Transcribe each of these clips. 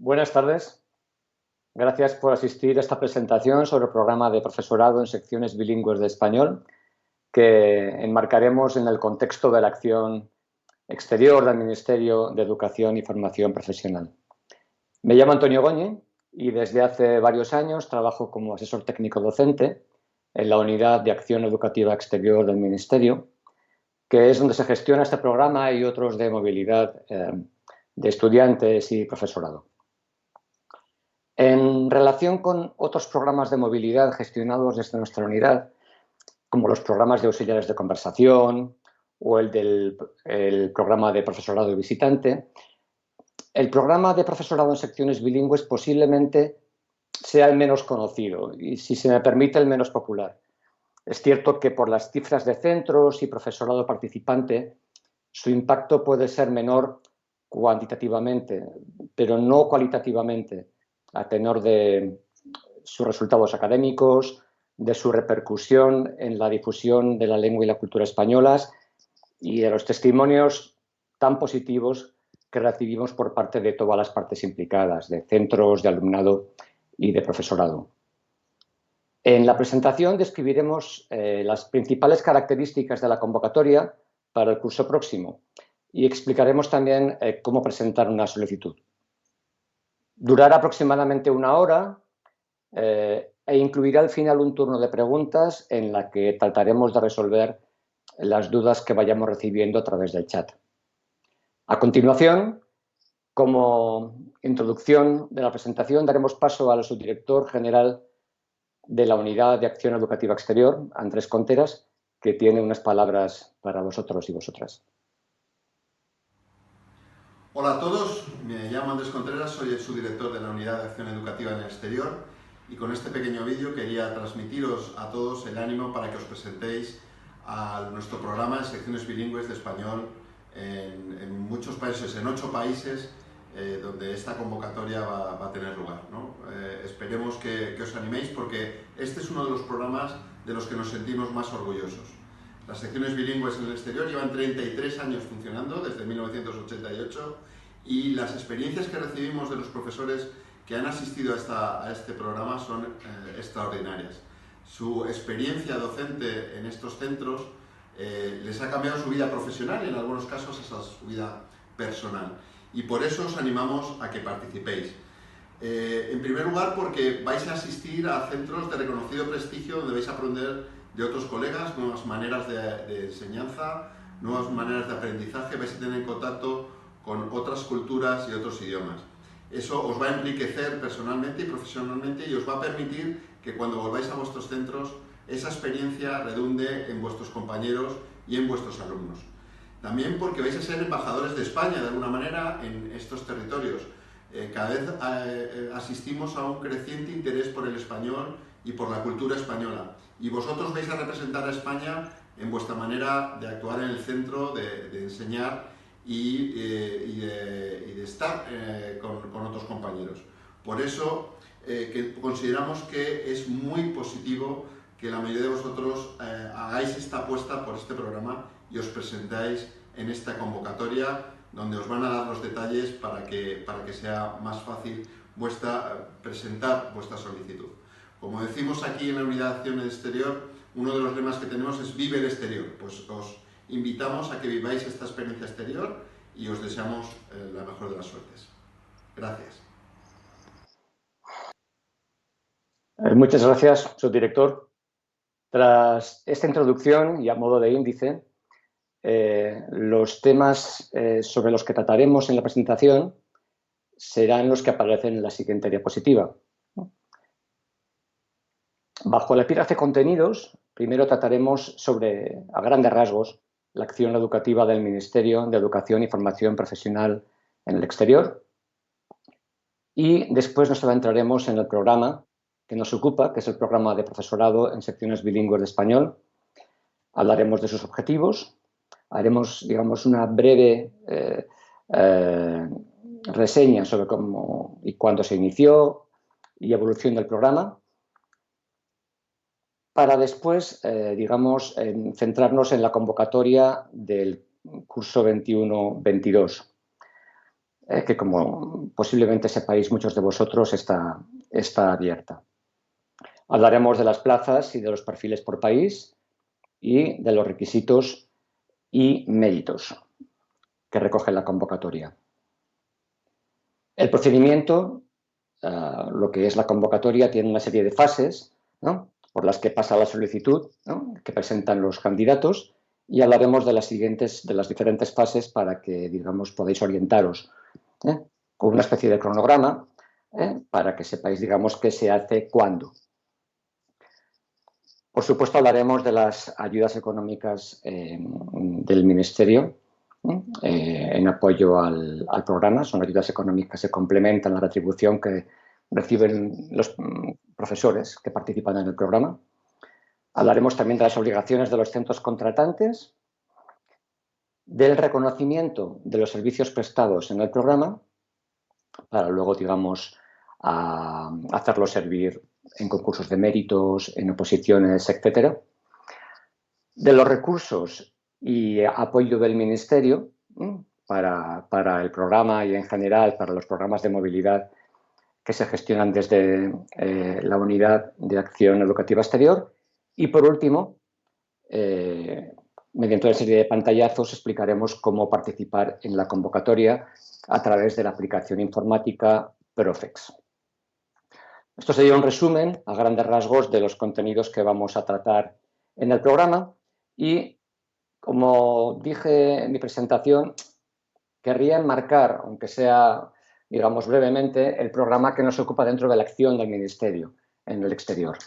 Buenas tardes. Gracias por asistir a esta presentación sobre el programa de profesorado en secciones bilingües de español que enmarcaremos en el contexto de la acción exterior del Ministerio de Educación y Formación Profesional. Me llamo Antonio Goñi y desde hace varios años trabajo como asesor técnico docente en la Unidad de Acción Educativa Exterior del Ministerio, que es donde se gestiona este programa y otros de movilidad de estudiantes y profesorado. En relación con otros programas de movilidad gestionados desde nuestra unidad, como los programas de auxiliares de conversación o el programa de profesorado visitante, el programa de profesorado en secciones bilingües posiblemente sea el menos conocido y, si se me permite, el menos popular. Es cierto que por las cifras de centros y profesorado participante, su impacto puede ser menor cuantitativamente, pero no cualitativamente, a tenor de sus resultados académicos, de su repercusión en la difusión de la lengua y la cultura españolas y de los testimonios tan positivos que recibimos por parte de todas las partes implicadas, de centros, de alumnado y de profesorado. En la presentación describiremos las principales características de la convocatoria para el curso próximo y explicaremos también cómo presentar una solicitud. Durará aproximadamente 1 hora e incluirá al final un turno de preguntas en la que trataremos de resolver las dudas que vayamos recibiendo a través del chat. A continuación, como introducción de la presentación, daremos paso al subdirector general de la Unidad de Acción Educativa Exterior, Andrés Conteras, que tiene unas palabras para vosotros y vosotras. Hola a todos, me llamo Andrés Contreras, soy el subdirector de la Unidad de Acción Educativa en el Exterior y con este pequeño vídeo quería transmitiros a todos el ánimo para que os presentéis a nuestro programa de secciones bilingües de español en muchos países, en 8 países donde esta convocatoria va a tener lugar, ¿no? Esperemos que os animéis porque este es uno de los programas de los que nos sentimos más orgullosos. Las secciones bilingües en el exterior llevan 33 años funcionando, desde 1988, y las experiencias que recibimos de los profesores que han asistido a este programa son extraordinarias. Su experiencia docente en estos centros les ha cambiado su vida profesional y en algunos casos hasta su vida personal. Y por eso os animamos a que participéis. En primer lugar, porque vais a asistir a centros de reconocido prestigio donde vais a aprender de otros colegas, nuevas maneras de enseñanza, nuevas maneras de aprendizaje, vais a tener contacto con otras culturas y otros idiomas. Eso os va a enriquecer personalmente y profesionalmente y os va a permitir que cuando volváis a vuestros centros esa experiencia redunde en vuestros compañeros y en vuestros alumnos. También porque vais a ser embajadores de España de alguna manera en estos territorios. Cada vez asistimos a un creciente interés por el español y por la cultura española. Y vosotros vais a representar a España en vuestra manera de actuar en el centro, de enseñar y de estar con otros compañeros. Por eso que consideramos que es muy positivo que la mayoría de vosotros hagáis esta apuesta por este programa y os presentáis en esta convocatoria donde os van a dar los detalles para que sea más fácil presentar vuestra solicitud. Como decimos aquí en la Unidad de Acción Exterior, uno de los lemas que tenemos es Vive el Exterior. Pues os invitamos a que viváis esta experiencia exterior y os deseamos la mejor de las suertes. Gracias. Muchas gracias, subdirector. Tras esta introducción y a modo de índice, los temas sobre los que trataremos en la presentación serán los que aparecen en la siguiente diapositiva. Bajo el epígrafe contenidos, primero trataremos sobre, a grandes rasgos, la acción educativa del Ministerio de Educación y Formación Profesional en el exterior y después nos adentraremos en el programa que nos ocupa, que es el programa de profesorado en secciones bilingües de español. Hablaremos de sus objetivos, haremos, digamos, una breve reseña sobre cómo y cuándo se inició y evolución del programa, para después, digamos, centrarnos en la convocatoria del curso 21-22. que como posiblemente sepáis muchos de vosotros está abierta. Hablaremos de las plazas y de los perfiles por país y de los requisitos y méritos que recoge la convocatoria. El procedimiento, lo que es la convocatoria, tiene una serie de fases, ¿no?, por las que pasa la solicitud, ¿no?, que presentan los candidatos, y hablaremos de las diferentes fases para que, digamos, podáis orientaros con una especie de cronograma para que sepáis, digamos, qué se hace cuándo. Por supuesto, hablaremos de las ayudas económicas del Ministerio en apoyo al programa. Son ayudas económicas que complementan la retribución que reciben los profesores que participan en el programa. Hablaremos también de las obligaciones de los centros contratantes, del reconocimiento de los servicios prestados en el programa, para luego, digamos, hacerlo servir en concursos de méritos, en oposiciones, etcétera. De los recursos y apoyo del Ministerio para el programa y, en general, para los programas de movilidad que se gestionan desde la Unidad de Acción Educativa Exterior. Y, por último, mediante una serie de pantallazos, explicaremos cómo participar en la convocatoria a través de la aplicación informática Profex. Esto sería un resumen, a grandes rasgos, de los contenidos que vamos a tratar en el programa y, como dije en mi presentación, querría enmarcar, aunque sea, digamos, brevemente, el programa que nos ocupa dentro de la acción del Ministerio en el exterior.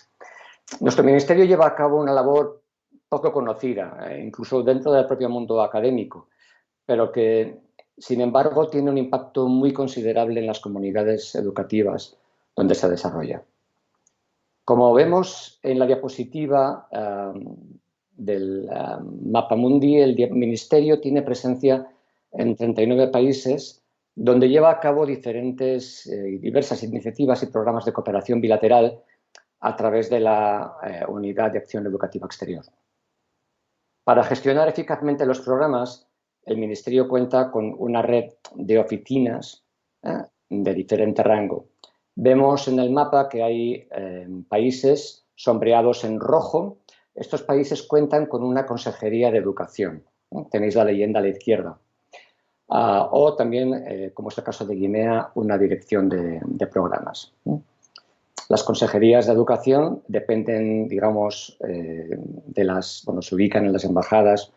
Nuestro Ministerio lleva a cabo una labor poco conocida, incluso dentro del propio mundo académico, pero que, sin embargo, tiene un impacto muy considerable en las comunidades educativas donde se desarrolla. Como vemos en la diapositiva del mapa mundi, el Ministerio tiene presencia en 39 países, donde lleva a cabo diversas iniciativas y programas de cooperación bilateral a través de la Unidad de Acción Educativa Exterior. Para gestionar eficazmente los programas, el Ministerio cuenta con una red de oficinas de diferente rango. Vemos en el mapa que hay países sombreados en rojo. Estos países cuentan con una consejería de educación. Tenéis la leyenda a la izquierda. O también, como es el caso de Guinea, una dirección de programas. Las consejerías de educación dependen, digamos, se ubican en las embajadas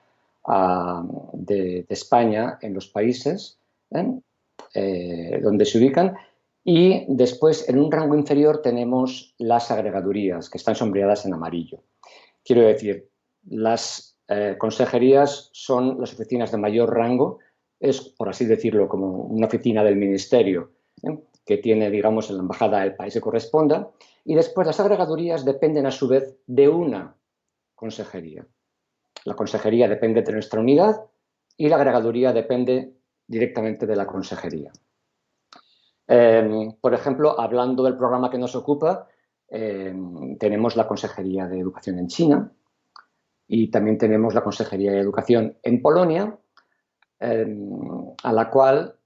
de España en los países donde se ubican, y después, en un rango inferior, tenemos las agregadurías, que están sombreadas en amarillo. Quiero decir, las consejerías son las oficinas de mayor rango, es, por así decirlo, como una oficina del Ministerio, que tiene, digamos, en la embajada del país que corresponda, y después las agregadurías dependen a su vez de una consejería. La consejería depende de nuestra unidad y la agregaduría depende directamente de la consejería. Por ejemplo, hablando del programa que nos ocupa, tenemos la Consejería de Educación en China y también tenemos la Consejería de Educación en Polonia, a la cual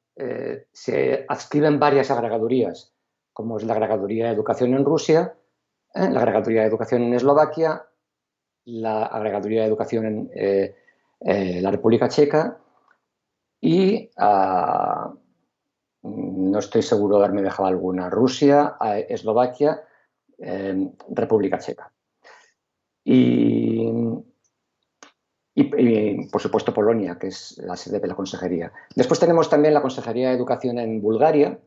se adscriben varias agregadurías, como es la Agregaduría de Educación en Rusia, la Agregaduría de Educación en Eslovaquia, la Agregaduría de Educación en la República Checa y, no estoy seguro de haberme dejado alguna, Rusia, Eslovaquia, República Checa. Y, por supuesto, Polonia, que es la sede de la consejería. Después tenemos también la Consejería de Educación en Bulgaria,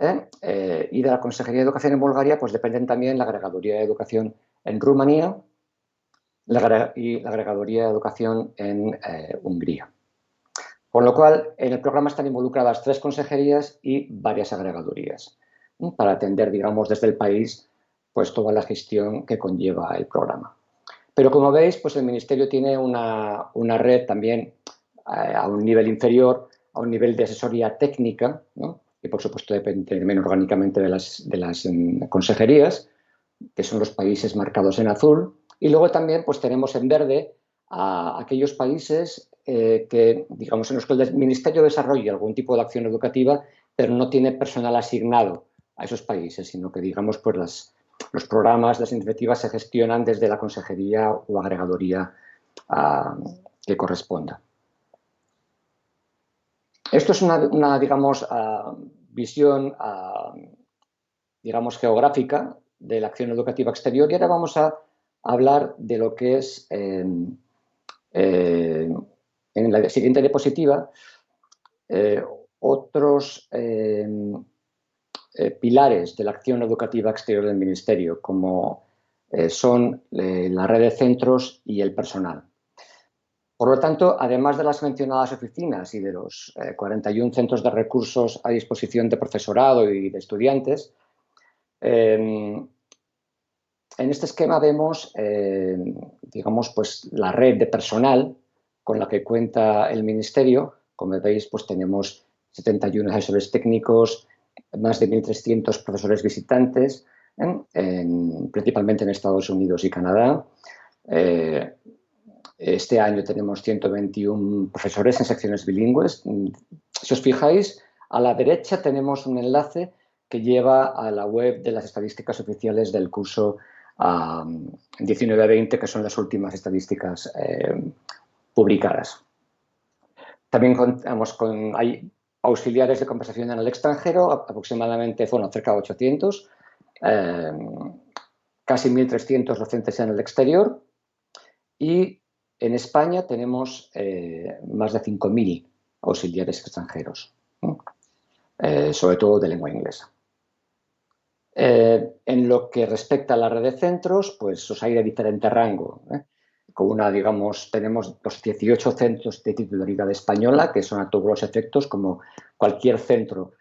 y de la Consejería de Educación en Bulgaria pues dependen también la Agregaduría de Educación en Rumanía y la Agregaduría de Educación en Hungría. Con lo cual, en el programa están involucradas 3 consejerías y varias agregadurías, para atender, digamos, desde el país, pues toda la gestión que conlleva el programa. Pero, como veis, pues el Ministerio tiene una red también a un nivel inferior, a un nivel de asesoría técnica, ¿no?, que por supuesto depende también orgánicamente de las consejerías, que son los países marcados en azul, y luego también pues tenemos en verde a aquellos países digamos, en los que el Ministerio desarrolla algún tipo de acción educativa, pero no tiene personal asignado a esos países, sino que, digamos, pues los programas, las iniciativas se gestionan desde la consejería o agregadoría que corresponda. Esto es una digamos, visión, digamos, geográfica de la acción educativa exterior, y ahora vamos a hablar de lo que es, en la siguiente diapositiva, otros pilares de la acción educativa exterior del Ministerio, como son la red de centros y el personal. Por lo tanto, además de las mencionadas oficinas y de los 41 centros de recursos a disposición de profesorado y de estudiantes, en este esquema vemos, digamos, pues la red de personal con la que cuenta el Ministerio. Como veis, pues tenemos 71 asesores técnicos, más de 1.300 profesores visitantes, principalmente en Estados Unidos y Canadá. Este año tenemos 121 profesores en secciones bilingües. Si os fijáis, a la derecha tenemos un enlace que lleva a la web de las estadísticas oficiales del curso 19-20, que son las últimas estadísticas publicadas. También contamos hay auxiliares de conversación en el extranjero, aproximadamente, bueno, cerca de 800, casi 1.300 docentes en el exterior, y en España tenemos más de 5.000 auxiliares extranjeros, sobre todo de lengua inglesa. En lo que respecta a la red de centros, pues os hay de diferente rango. Con digamos, tenemos los 18 centros de titularidad española, que son a todos los efectos como cualquier centro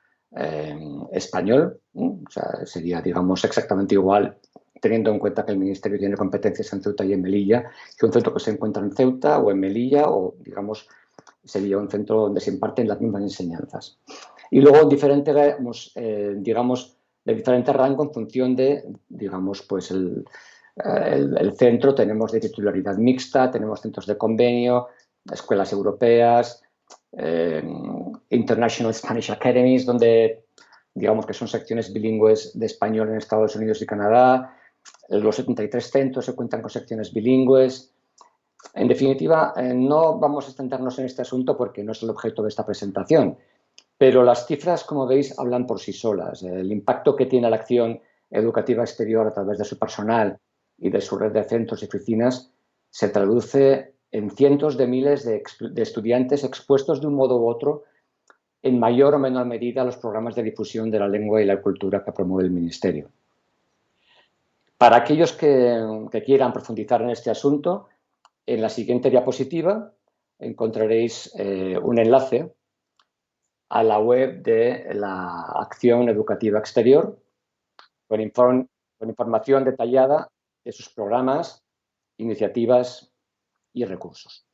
español. O sea, sería, digamos, exactamente igual, teniendo en cuenta que el Ministerio tiene competencias en Ceuta y en Melilla, que un centro que se encuentra en Ceuta o en Melilla, o, digamos, sería un centro donde se imparten las mismas enseñanzas. Y luego, digamos, de diferente rango en función de, digamos, pues el centro. Tenemos de titularidad mixta, tenemos centros de convenio, escuelas europeas, International Spanish Academies, donde, digamos, que son secciones bilingües de español en Estados Unidos y Canadá. Los 73 centros se cuentan con secciones bilingües. En definitiva, no vamos a extendernos en este asunto porque no es el objeto de esta presentación, pero las cifras, como veis, hablan por sí solas. El impacto que tiene la acción educativa exterior a través de su personal y de su red de centros y oficinas se traduce en cientos de miles de estudiantes expuestos de un modo u otro, en mayor o menor medida, a los programas de difusión de la lengua y la cultura que promueve el Ministerio. Para aquellos que quieran profundizar en este asunto, en la siguiente diapositiva encontraréis un enlace a la web de la Acción Educativa Exterior con información detallada de sus programas, iniciativas y recursos.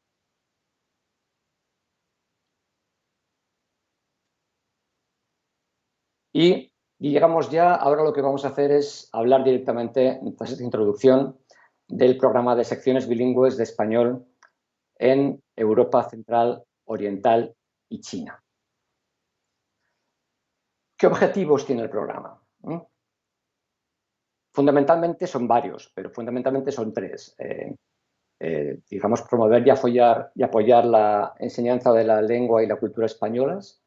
Y llegamos ya, ahora lo que vamos a hacer es hablar directamente, tras esta introducción, del programa de secciones bilingües de español en Europa Central, Oriental y China. ¿Qué objetivos tiene el programa? Fundamentalmente son varios, pero fundamentalmente son tres. Digamos, promover y apoyar la enseñanza de la lengua y la cultura españolas,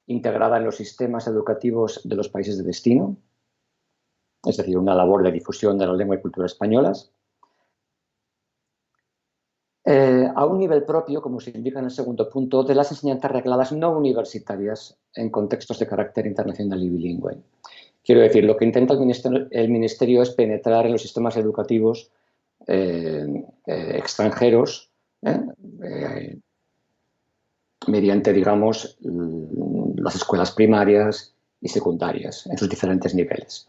integrada en los sistemas educativos de los países de destino, es decir, una labor de difusión de la lengua y cultura españolas. A un nivel propio, como se indica en el segundo punto, de las enseñanzas regladas no universitarias en contextos de carácter internacional y bilingüe. Quiero decir, lo que intenta el Ministerio es penetrar en los sistemas educativos extranjeros mediante, digamos, las escuelas primarias y secundarias en sus diferentes niveles.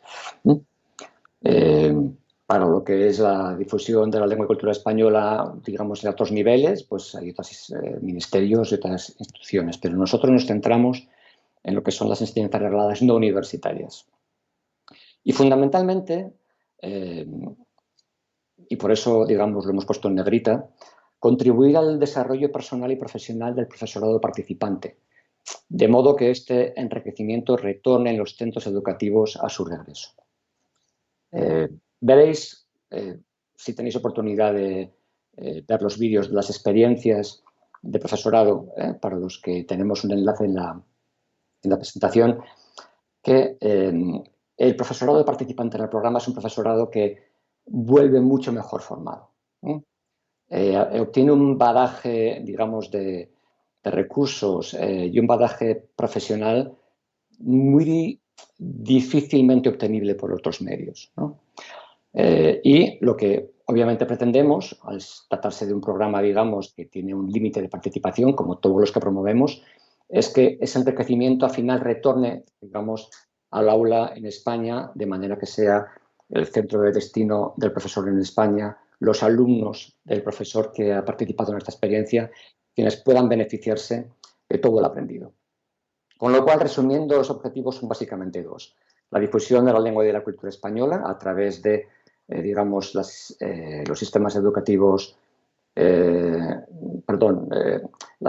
Para lo que es la difusión de la lengua y cultura española, digamos, en otros niveles, pues hay otros ministerios y otras instituciones, pero nosotros nos centramos en lo que son las enseñanzas regladas no universitarias. Y fundamentalmente, y por eso, digamos, lo hemos puesto en negrita, contribuir al desarrollo personal y profesional del profesorado participante, de modo que este enriquecimiento retorne en los centros educativos a su regreso. Veréis, si tenéis oportunidad de ver los vídeos de las experiencias de profesorado, para los que tenemos un enlace en la presentación, que el profesorado participante en el programa es un profesorado que vuelve mucho mejor formado. Obtiene un bagaje, digamos, de recursos y un bagaje profesional muy difícilmente obtenible por otros medios, ¿no? Y lo que obviamente pretendemos, al tratarse de un programa, digamos, que tiene un límite de participación, como todos los que promovemos, es que ese enriquecimiento al final retorne, digamos, al aula en España, de manera que sea el centro de destino del profesor en España, los alumnos del profesor que ha participado en esta experiencia, quienes puedan beneficiarse de todo el aprendido. Con lo cual, resumiendo, los objetivos son básicamente dos: la difusión de la lengua y de la cultura española a través de, digamos, los sistemas educativos, las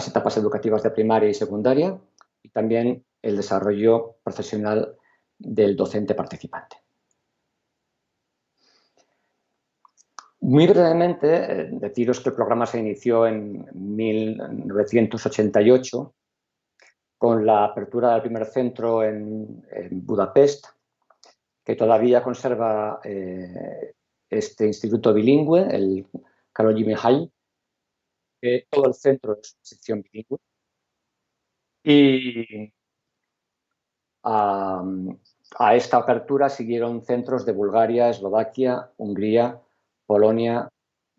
etapas educativas de primaria y secundaria, y también el desarrollo profesional del docente participante. Muy brevemente, deciros que el programa se inició en 1988 con la apertura del primer centro en Budapest, que todavía conserva este instituto bilingüe, el Karoly Mihály, que todo el centro es una sección bilingüe. Y a esta apertura siguieron centros de Bulgaria, Eslovaquia, Hungría, Polonia,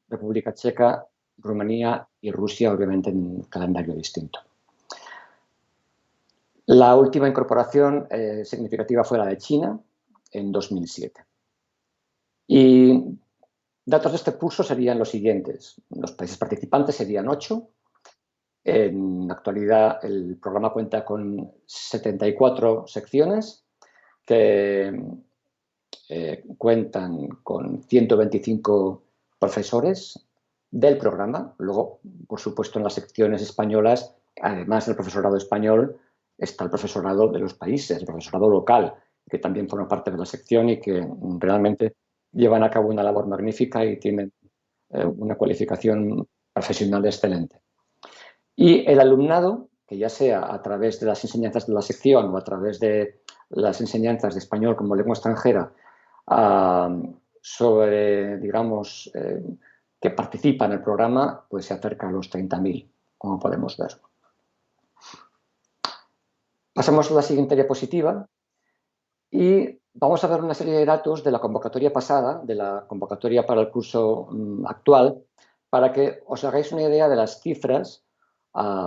República Checa, Rumanía y Rusia, obviamente en un calendario distinto. La última incorporación significativa fue la de China en 2007. Y datos de este curso serían los siguientes. Los países participantes serían 8. En la actualidad el programa cuenta con 74 secciones que cuentan con 125 profesores del programa. Luego, por supuesto, en las secciones españolas, además del profesorado español, está el profesorado de los países, el profesorado local, que también forma parte de la sección y que realmente llevan a cabo una labor magnífica y tienen una cualificación profesional excelente. Y el alumnado, que ya sea a través de las enseñanzas de la sección o a través de las enseñanzas de español como lengua extranjera, digamos, que participa en el programa, pues se acerca a los 30.000, como podemos ver. Pasamos a la siguiente diapositiva y vamos a ver una serie de datos de la convocatoria pasada, de la convocatoria para el curso actual, para que os hagáis una idea de las cifras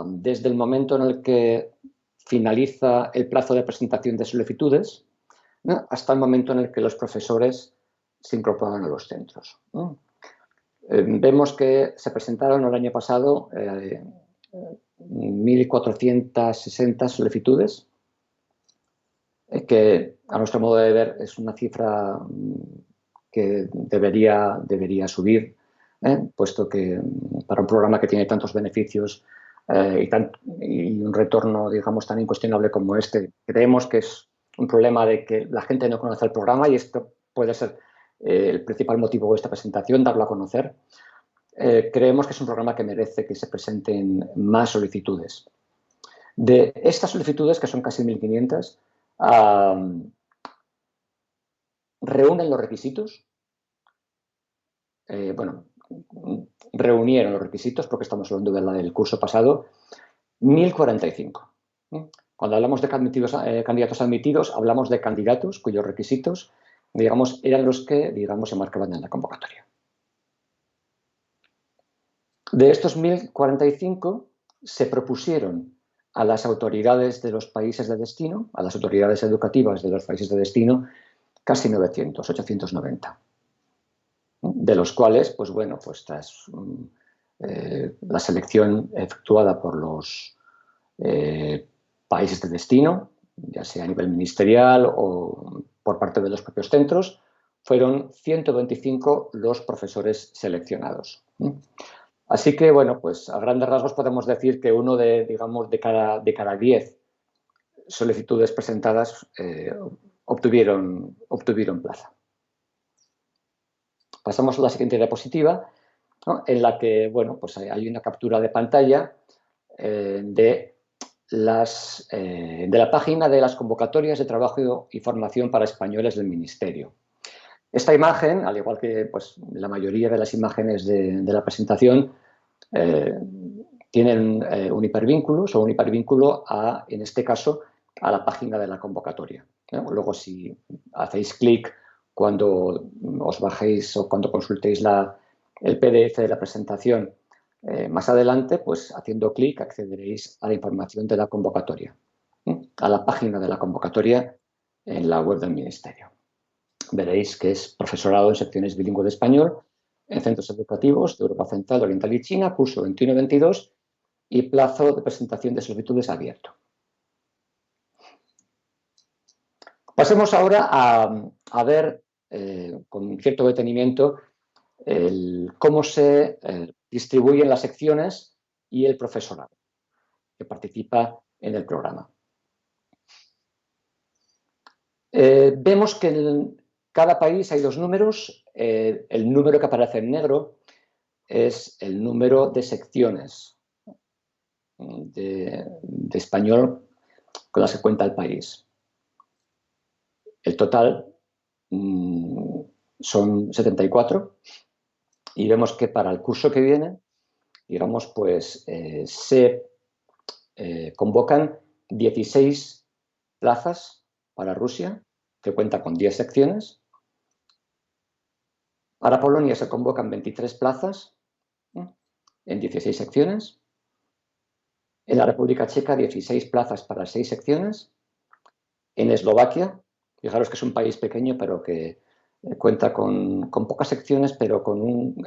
desde el momento en el que finaliza el plazo de presentación de solicitudes, ¿no?, hasta el momento en el que los profesores se incorporan a los centros, ¿no? Vemos que se presentaron el año pasado 1.460 solicitudes, que a nuestro modo de ver es una cifra que debería subir, puesto que para un programa que tiene tantos beneficios y un retorno, digamos, tan incuestionable como este, creemos que es un problema de que la gente no conoce el programa, y esto puede ser el principal motivo de esta presentación, darlo a conocer. Creemos que es un programa que merece que se presenten más solicitudes. De estas solicitudes, que son casi 1.500, reúnen los requisitos. Reunieron los requisitos, porque estamos hablando de la del curso pasado, 1.045. Cuando hablamos de candidatos admitidos, hablamos de candidatos cuyos requisitos, digamos, eran los que, digamos, se marcaban en la convocatoria. De estos 1.045 se propusieron a las autoridades de los países de destino, a las autoridades educativas de los países de destino, casi 900, 890. De los cuales, pues bueno, pues tras la selección efectuada por los países de destino, ya sea a nivel ministerial o por parte de los propios centros, fueron 125 los profesores seleccionados. Así que, bueno, pues a grandes rasgos podemos decir que uno digamos, de cada 10 solicitudes presentadas obtuvieron plaza. Pasamos a la siguiente diapositiva, ¿no?, en la que, bueno, pues hay una captura de pantalla de la página de las convocatorias de trabajo y formación para españoles del Ministerio. Esta imagen, al igual que pues, la mayoría de las imágenes de la presentación, tienen un hipervínculo en este caso, a la página de la convocatoria, ¿no? Luego, si hacéis clic cuando os bajéis o cuando consultéis el PDF de la presentación más adelante, pues haciendo clic accederéis a la información de la convocatoria, a la página de la convocatoria en la web del Ministerio. Veréis que es profesorado en secciones bilingües de español en centros educativos de Europa Central, Oriental y China, curso 21-22 y plazo de presentación de solicitudes abierto. Pasemos ahora a ver con cierto detenimiento cómo se distribuyen las secciones y el profesorado que participa en el programa. Vemos que en cada país hay dos números. El número que aparece en negro es el número de secciones de español con las que cuenta el país. El total son 74 y vemos que para el curso que viene, digamos, pues se convocan 16 plazas para Rusia, que cuenta con 10 secciones. Para Polonia se convocan 23 plazas en 16 secciones. En la República Checa, 16 plazas para 6 secciones. En Eslovaquia, fijaros que es un país pequeño, pero que cuenta con pocas secciones, pero con un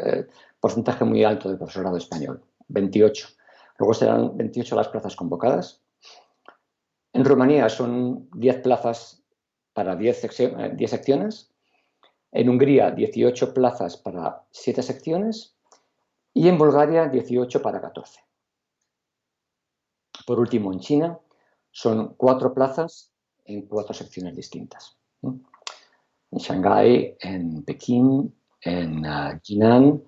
porcentaje muy alto de profesorado español, 28. Luego serán 28 las plazas convocadas. En Rumanía son 10 plazas para 10 secciones. En Hungría, 18 plazas para 7 secciones. Y en Bulgaria, 18 para 14. Por último, en China, son 4 plazas en 4 secciones distintas. En Shanghái, en Pekín, en Jinan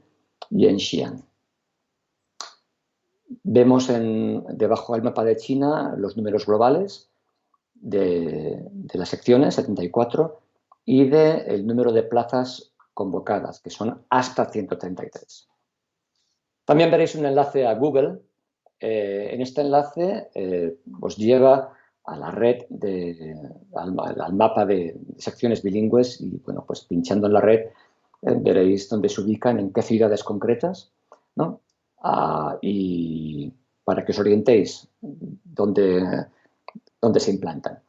y en Xi'an. Vemos debajo del mapa de China los números globales de las secciones, 74, y del número de plazas convocadas, que son hasta 133. También veréis un enlace a Google. En este enlace os lleva a la red, al mapa de secciones bilingües y, bueno, pues pinchando en la red veréis dónde se ubican, en qué ciudades concretas, ¿no? Y para que os orientéis dónde se implantan.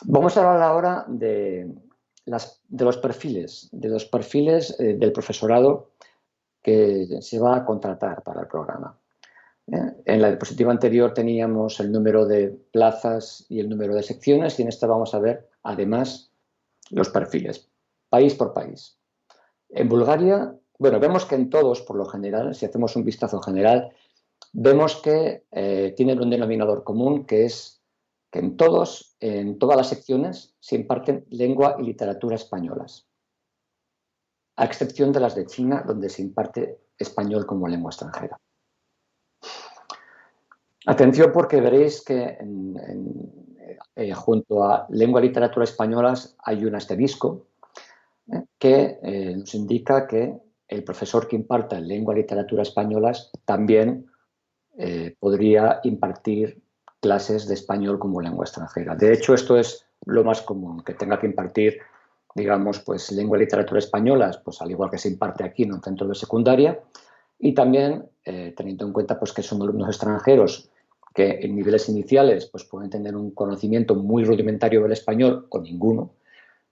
Vamos a hablar ahora de los perfiles del profesorado que se va a contratar para el programa. En la diapositiva anterior teníamos el número de plazas y el número de secciones y en esta vamos a ver además los perfiles, país por país. En Bulgaria, bueno, vemos que en todos, por lo general, si hacemos un vistazo general, vemos que tienen un denominador común, que es que en todas las secciones se imparten lengua y literatura españolas, a excepción de las de China, donde se imparte español como lengua extranjera. Atención, porque veréis que junto a lengua y literatura españolas hay un asterisco que nos indica que el profesor que imparta lengua y literatura españolas también podría impartir clases de español como lengua extranjera. De hecho, esto es lo más común, que tenga que impartir, digamos, pues lengua y literatura españolas, pues al igual que se imparte aquí en un centro de secundaria, y también teniendo en cuenta pues que son alumnos extranjeros que en niveles iniciales pues pueden tener un conocimiento muy rudimentario del español o ninguno,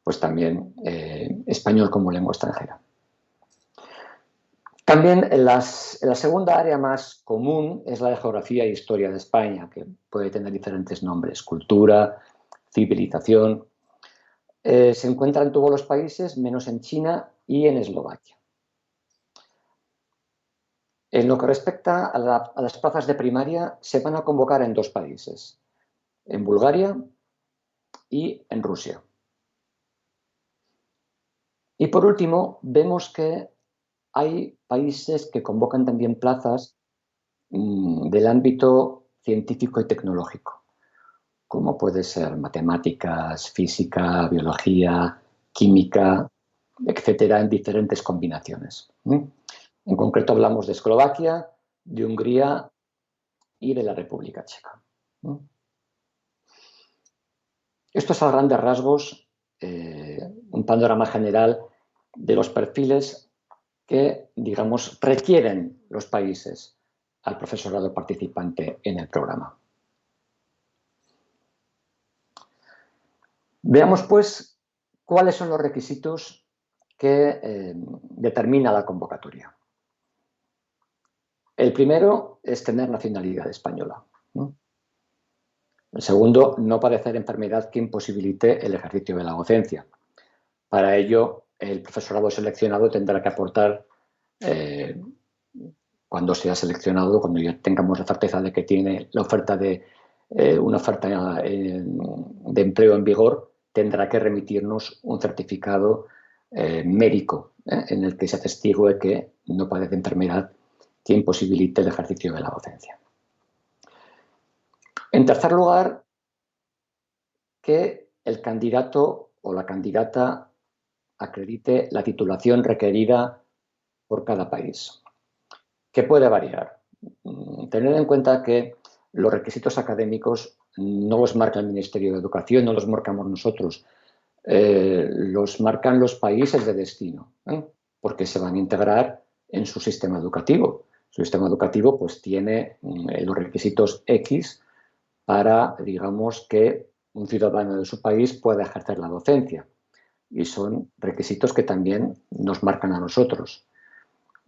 pues también español como lengua extranjera. También la segunda área más común es la de geografía e historia de España, que puede tener diferentes nombres, cultura, civilización. Se encuentra en todos los países, menos en China y en Eslovaquia. En lo que respecta a las plazas de primaria, se van a convocar en 2 países, en Bulgaria y en Rusia. Y por último, vemos que hay países que convocan también plazas del ámbito científico y tecnológico, como puede ser matemáticas, física, biología, química, etcétera, en diferentes combinaciones. En concreto hablamos de Eslovaquia, de Hungría y de la República Checa. Esto es a grandes rasgos un panorama general de los perfiles que, digamos, requieren los países al profesorado participante en el programa. Veamos, pues, cuáles son los requisitos que determina la convocatoria. El primero es tener nacionalidad española. El segundo, no padecer enfermedad que imposibilite el ejercicio de la docencia. Para ello, el profesorado seleccionado tendrá que aportar, cuando sea seleccionado, cuando ya tengamos la certeza de que tiene la oferta una oferta de empleo en vigor, tendrá que remitirnos un certificado médico en el que se atestigue que no padece enfermedad que imposibilite el ejercicio de la docencia. En tercer lugar, que el candidato o la candidata acredite la titulación requerida por cada país, que puede variar. Tener en cuenta que los requisitos académicos no los marca el Ministerio de Educación, no los marcamos nosotros, los marcan los países de destino, porque se van a integrar en su sistema educativo. Su sistema educativo pues tiene los requisitos X para, digamos, que un ciudadano de su país pueda ejercer la docencia. Y son requisitos que también nos marcan a nosotros.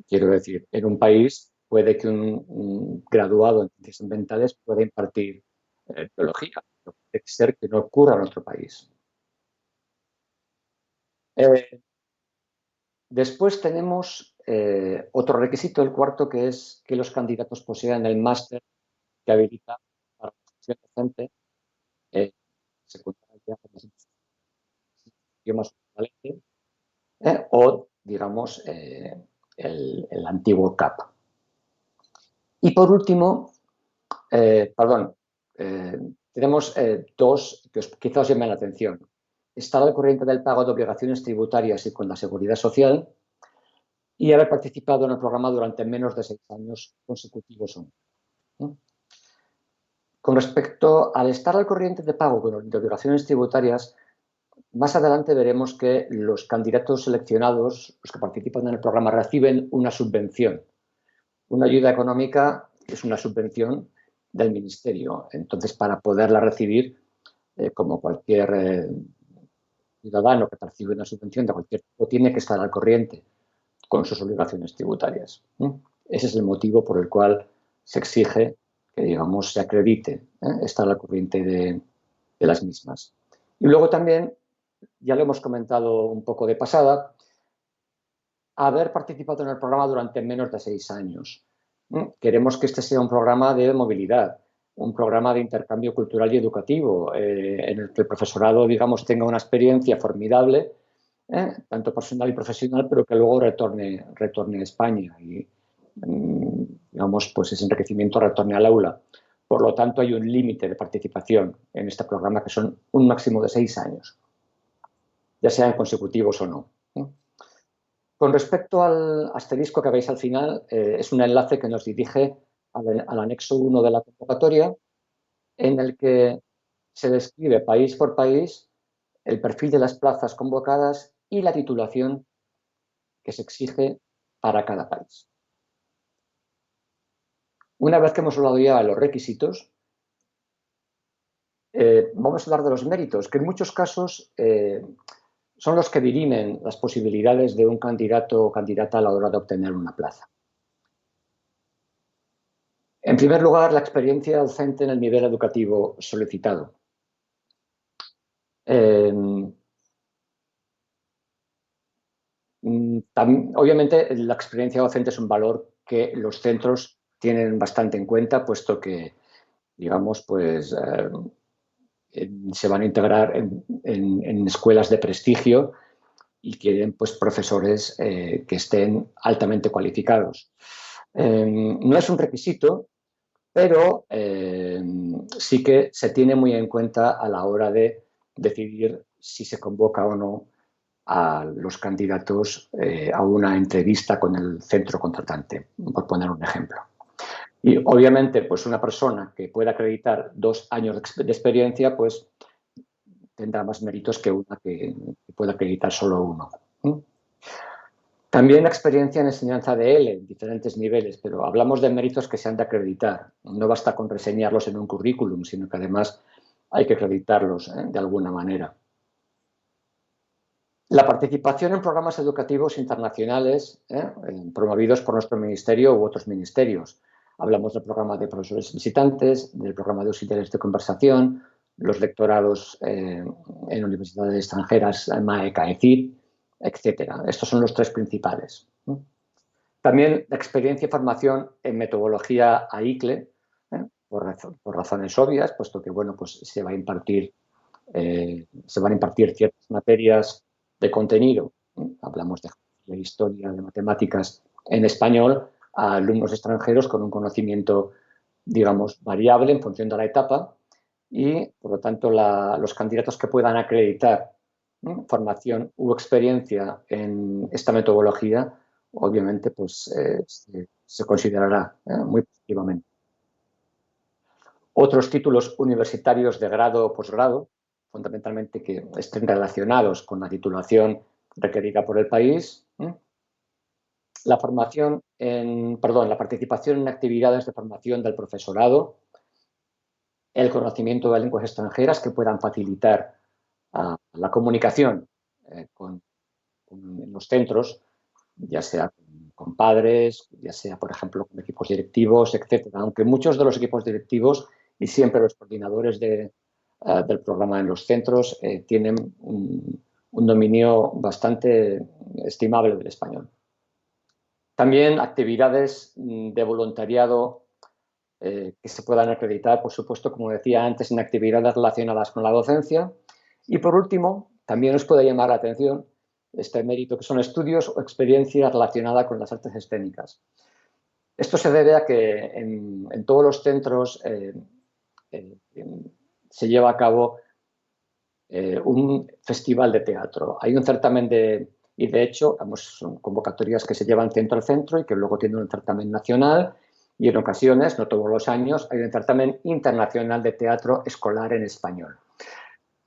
Quiero decir, en un país puede que un graduado en ciencias ambientales pueda impartir biología, pero puede ser que no ocurra en nuestro país. Después tenemos otro requisito, el cuarto, que es que los candidatos posean el máster que habilita para la función docente secundaria como idiomas equivalentes, o, digamos, el antiguo CAP. Y por último, tenemos dos que quizás os llamen la atención. Estar al corriente del pago de obligaciones tributarias y con la seguridad social y haber participado en el programa durante menos de 6 años consecutivos. Con respecto al estar al corriente de pago de obligaciones tributarias, más adelante veremos que los candidatos seleccionados, los que participan en el programa, reciben una subvención. Una ayuda económica es una subvención del Ministerio. Entonces, para poderla recibir, como cualquier ciudadano que percibe una subvención de cualquier tipo, tiene que estar al corriente con sus obligaciones tributarias. Ese es el motivo por el cual se exige que, digamos, se acredite estar al corriente de las mismas. Y luego también, ya lo hemos comentado un poco de pasada, haber participado en el programa durante menos de 6 años. Queremos que este sea un programa de movilidad, un programa de intercambio cultural y educativo, en el que el profesorado, digamos, tenga una experiencia formidable, tanto personal y profesional, pero que luego retorne a España y, digamos, pues ese enriquecimiento retorne al aula. Por lo tanto, hay un límite de participación en este programa que son un máximo de 6 años, ya sean consecutivos o no. Con respecto al asterisco que veis al final, es un enlace que nos dirige al anexo 1 de la convocatoria, en el que se describe país por país el perfil de las plazas convocadas y la titulación que se exige para cada país. Una vez que hemos hablado ya de los requisitos, vamos a hablar de los méritos, que en muchos casos son los que dirimen las posibilidades de un candidato o candidata a la hora de obtener una plaza. En primer lugar, la experiencia docente en el nivel educativo solicitado. Obviamente, la experiencia docente es un valor que los centros tienen bastante en cuenta, puesto que, digamos, pues se van a integrar en escuelas de prestigio y quieren pues profesores que estén altamente cualificados. No es un requisito, pero sí que se tiene muy en cuenta a la hora de decidir si se convoca o no a los candidatos a una entrevista con el centro contratante, por poner un ejemplo. Y obviamente, pues una persona que pueda acreditar 2 años de experiencia, pues tendrá más méritos que una que pueda acreditar solo uno. También experiencia en enseñanza de L en diferentes niveles, pero hablamos de méritos que se han de acreditar. No basta con reseñarlos en un currículum, sino que además hay que acreditarlos de alguna manera. La participación en programas educativos internacionales promovidos por nuestro ministerio u otros ministerios. Hablamos del programa de profesores visitantes, del programa de auxiliares de conversación, los lectorados en universidades extranjeras, MAE, CAECID, etcétera. Estos son los 3 principales. También la experiencia y formación en metodología AICLE, por razones obvias, puesto que bueno, pues se van a impartir ciertas materias de contenido, hablamos de historia, de matemáticas en español, a alumnos extranjeros con un conocimiento, digamos, variable en función de la etapa y, por lo tanto, los candidatos que puedan acreditar formación u experiencia en esta metodología, obviamente, pues se considerará muy positivamente. Otros títulos universitarios de grado o posgrado, fundamentalmente que estén relacionados con la titulación requerida por el país. La participación en actividades de formación del profesorado, el conocimiento de lenguas extranjeras que puedan facilitar la comunicación con los centros, ya sea con padres, ya sea, por ejemplo, con equipos directivos, etcétera. Aunque muchos de los equipos directivos y siempre los coordinadores del programa en los centros tienen un dominio bastante estimable del español. También actividades de voluntariado que se puedan acreditar, por supuesto, como decía antes, en actividades relacionadas con la docencia. Y por último, también os puede llamar la atención este mérito que son estudios o experiencia relacionada con las artes escénicas. Esto se debe a que en todos los centros se lleva a cabo un festival de teatro. Hay un certamen y de hecho son convocatorias que se llevan centro a centro y que luego tienen un certamen nacional y en ocasiones, no todos los años, hay un certamen internacional de teatro escolar en español.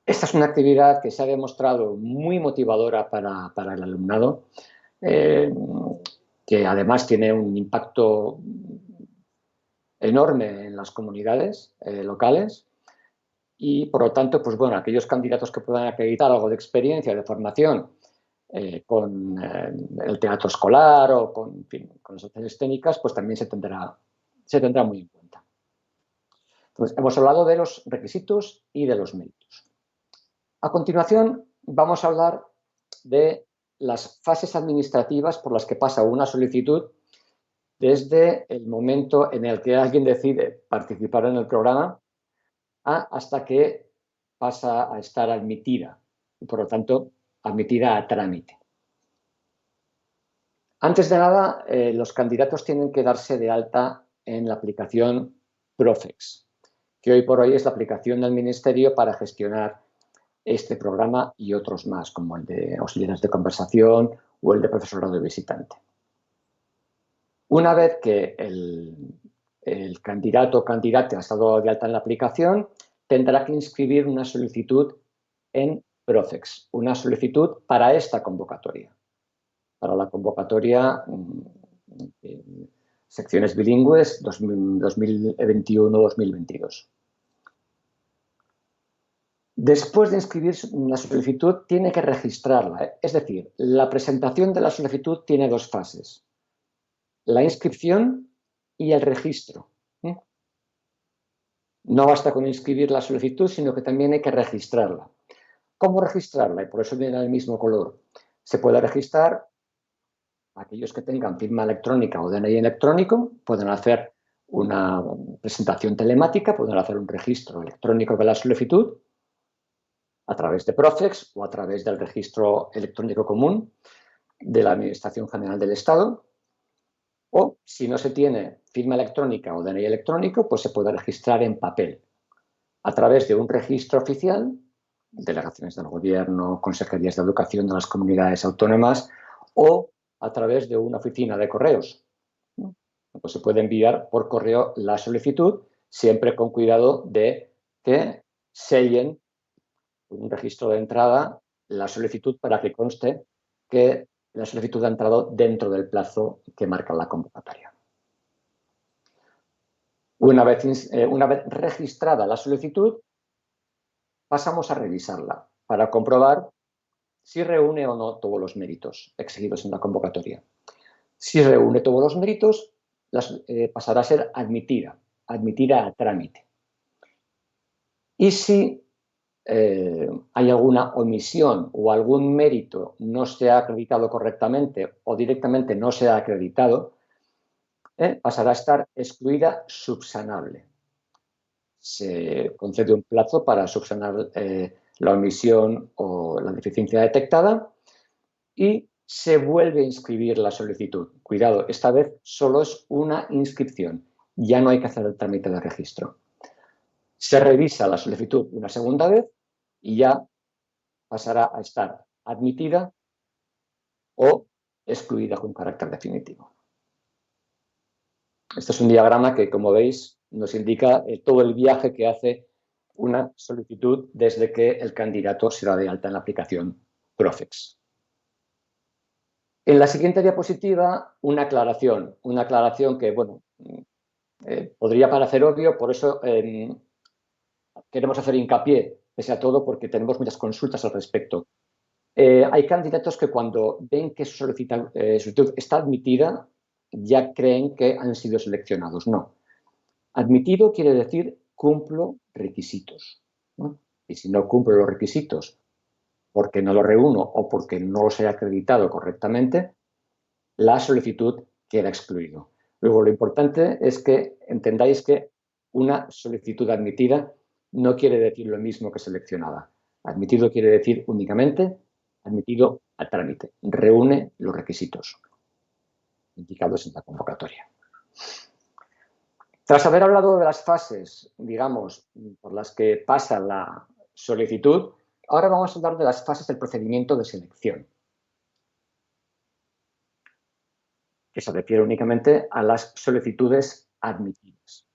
Esta es una actividad que se ha demostrado muy motivadora para el alumnado, que además tiene un impacto enorme en las comunidades locales y, por lo tanto, pues bueno, aquellos candidatos que puedan acreditar algo de experiencia, de formación con el teatro escolar o con las artes escénicas, pues también se tendrá muy en cuenta. Entonces, hemos hablado de los requisitos y de los méritos. A continuación, vamos a hablar de las fases administrativas por las que pasa una solicitud desde el momento en el que alguien decide participar en el programa hasta que pasa a estar admitida y, por lo tanto, admitida a trámite. Antes de nada, los candidatos tienen que darse de alta en la aplicación Profex, que hoy por hoy es la aplicación del Ministerio para gestionar este programa y otros más, como el de auxiliares de conversación o el de profesorado visitante. Una vez que el candidato o candidata ha estado de alta en la aplicación, tendrá que inscribir una solicitud en Profex, una solicitud para esta convocatoria, para la convocatoria secciones bilingües 2021-2022. Después de inscribir la solicitud, tiene que registrarla. Es decir, la presentación de la solicitud tiene 2 fases: la inscripción y el registro. No basta con inscribir la solicitud, sino que también hay que registrarla. ¿Cómo registrarla? Y por eso viene el mismo color. Se puede registrar aquellos que tengan firma electrónica o DNI electrónico pueden hacer una presentación telemática, pueden hacer un registro electrónico de la solicitud a través de Profex o a través del registro electrónico común de la Administración General del Estado. O, si no se tiene firma electrónica o DNI electrónico, pues se puede registrar en papel a través de un registro oficial, delegaciones del Gobierno, consejerías de educación de las comunidades autónomas o a través de una oficina de correos. Pues se puede enviar por correo la solicitud, siempre con cuidado de que sellen un registro de entrada la solicitud para que conste que la solicitud ha entrado dentro del plazo que marca la convocatoria. Una vez registrada la solicitud, pasamos a revisarla para comprobar si reúne o no todos los méritos exigidos en la convocatoria. Si reúne todos los méritos, pasará a ser admitida a trámite. Y si hay alguna omisión o algún mérito no se ha acreditado correctamente o directamente no se ha acreditado, pasará a estar excluida subsanable. Se concede un plazo para subsanar la omisión o la deficiencia detectada y se vuelve a inscribir la solicitud. Cuidado, esta vez solo es una inscripción, ya no hay que hacer el trámite de registro. Se revisa la solicitud una segunda vez y ya pasará a estar admitida o excluida con carácter definitivo. Este es un diagrama que, como veis, nos indica todo el viaje que hace una solicitud desde que el candidato se da de alta en la aplicación Profex. En la siguiente diapositiva, una aclaración que, bueno, podría parecer obvio, por eso queremos hacer hincapié, pese a todo, porque tenemos muchas consultas al respecto. Hay candidatos que cuando ven que su solicitud está admitida, ya creen que han sido seleccionados. No. Admitido quiere decir cumplo requisitos, ¿no? Y si no cumplo los requisitos porque no los reúno o porque no los he acreditado correctamente, la solicitud queda excluido. Luego, lo importante es que entendáis que una solicitud admitida no quiere decir lo mismo que seleccionada. Admitido quiere decir únicamente admitido a trámite. Reúne los requisitos indicados en la convocatoria. Tras haber hablado de las fases, digamos, por las que pasa la solicitud, ahora vamos a hablar de las fases del procedimiento de selección, que se refiere únicamente a las solicitudes admitidas.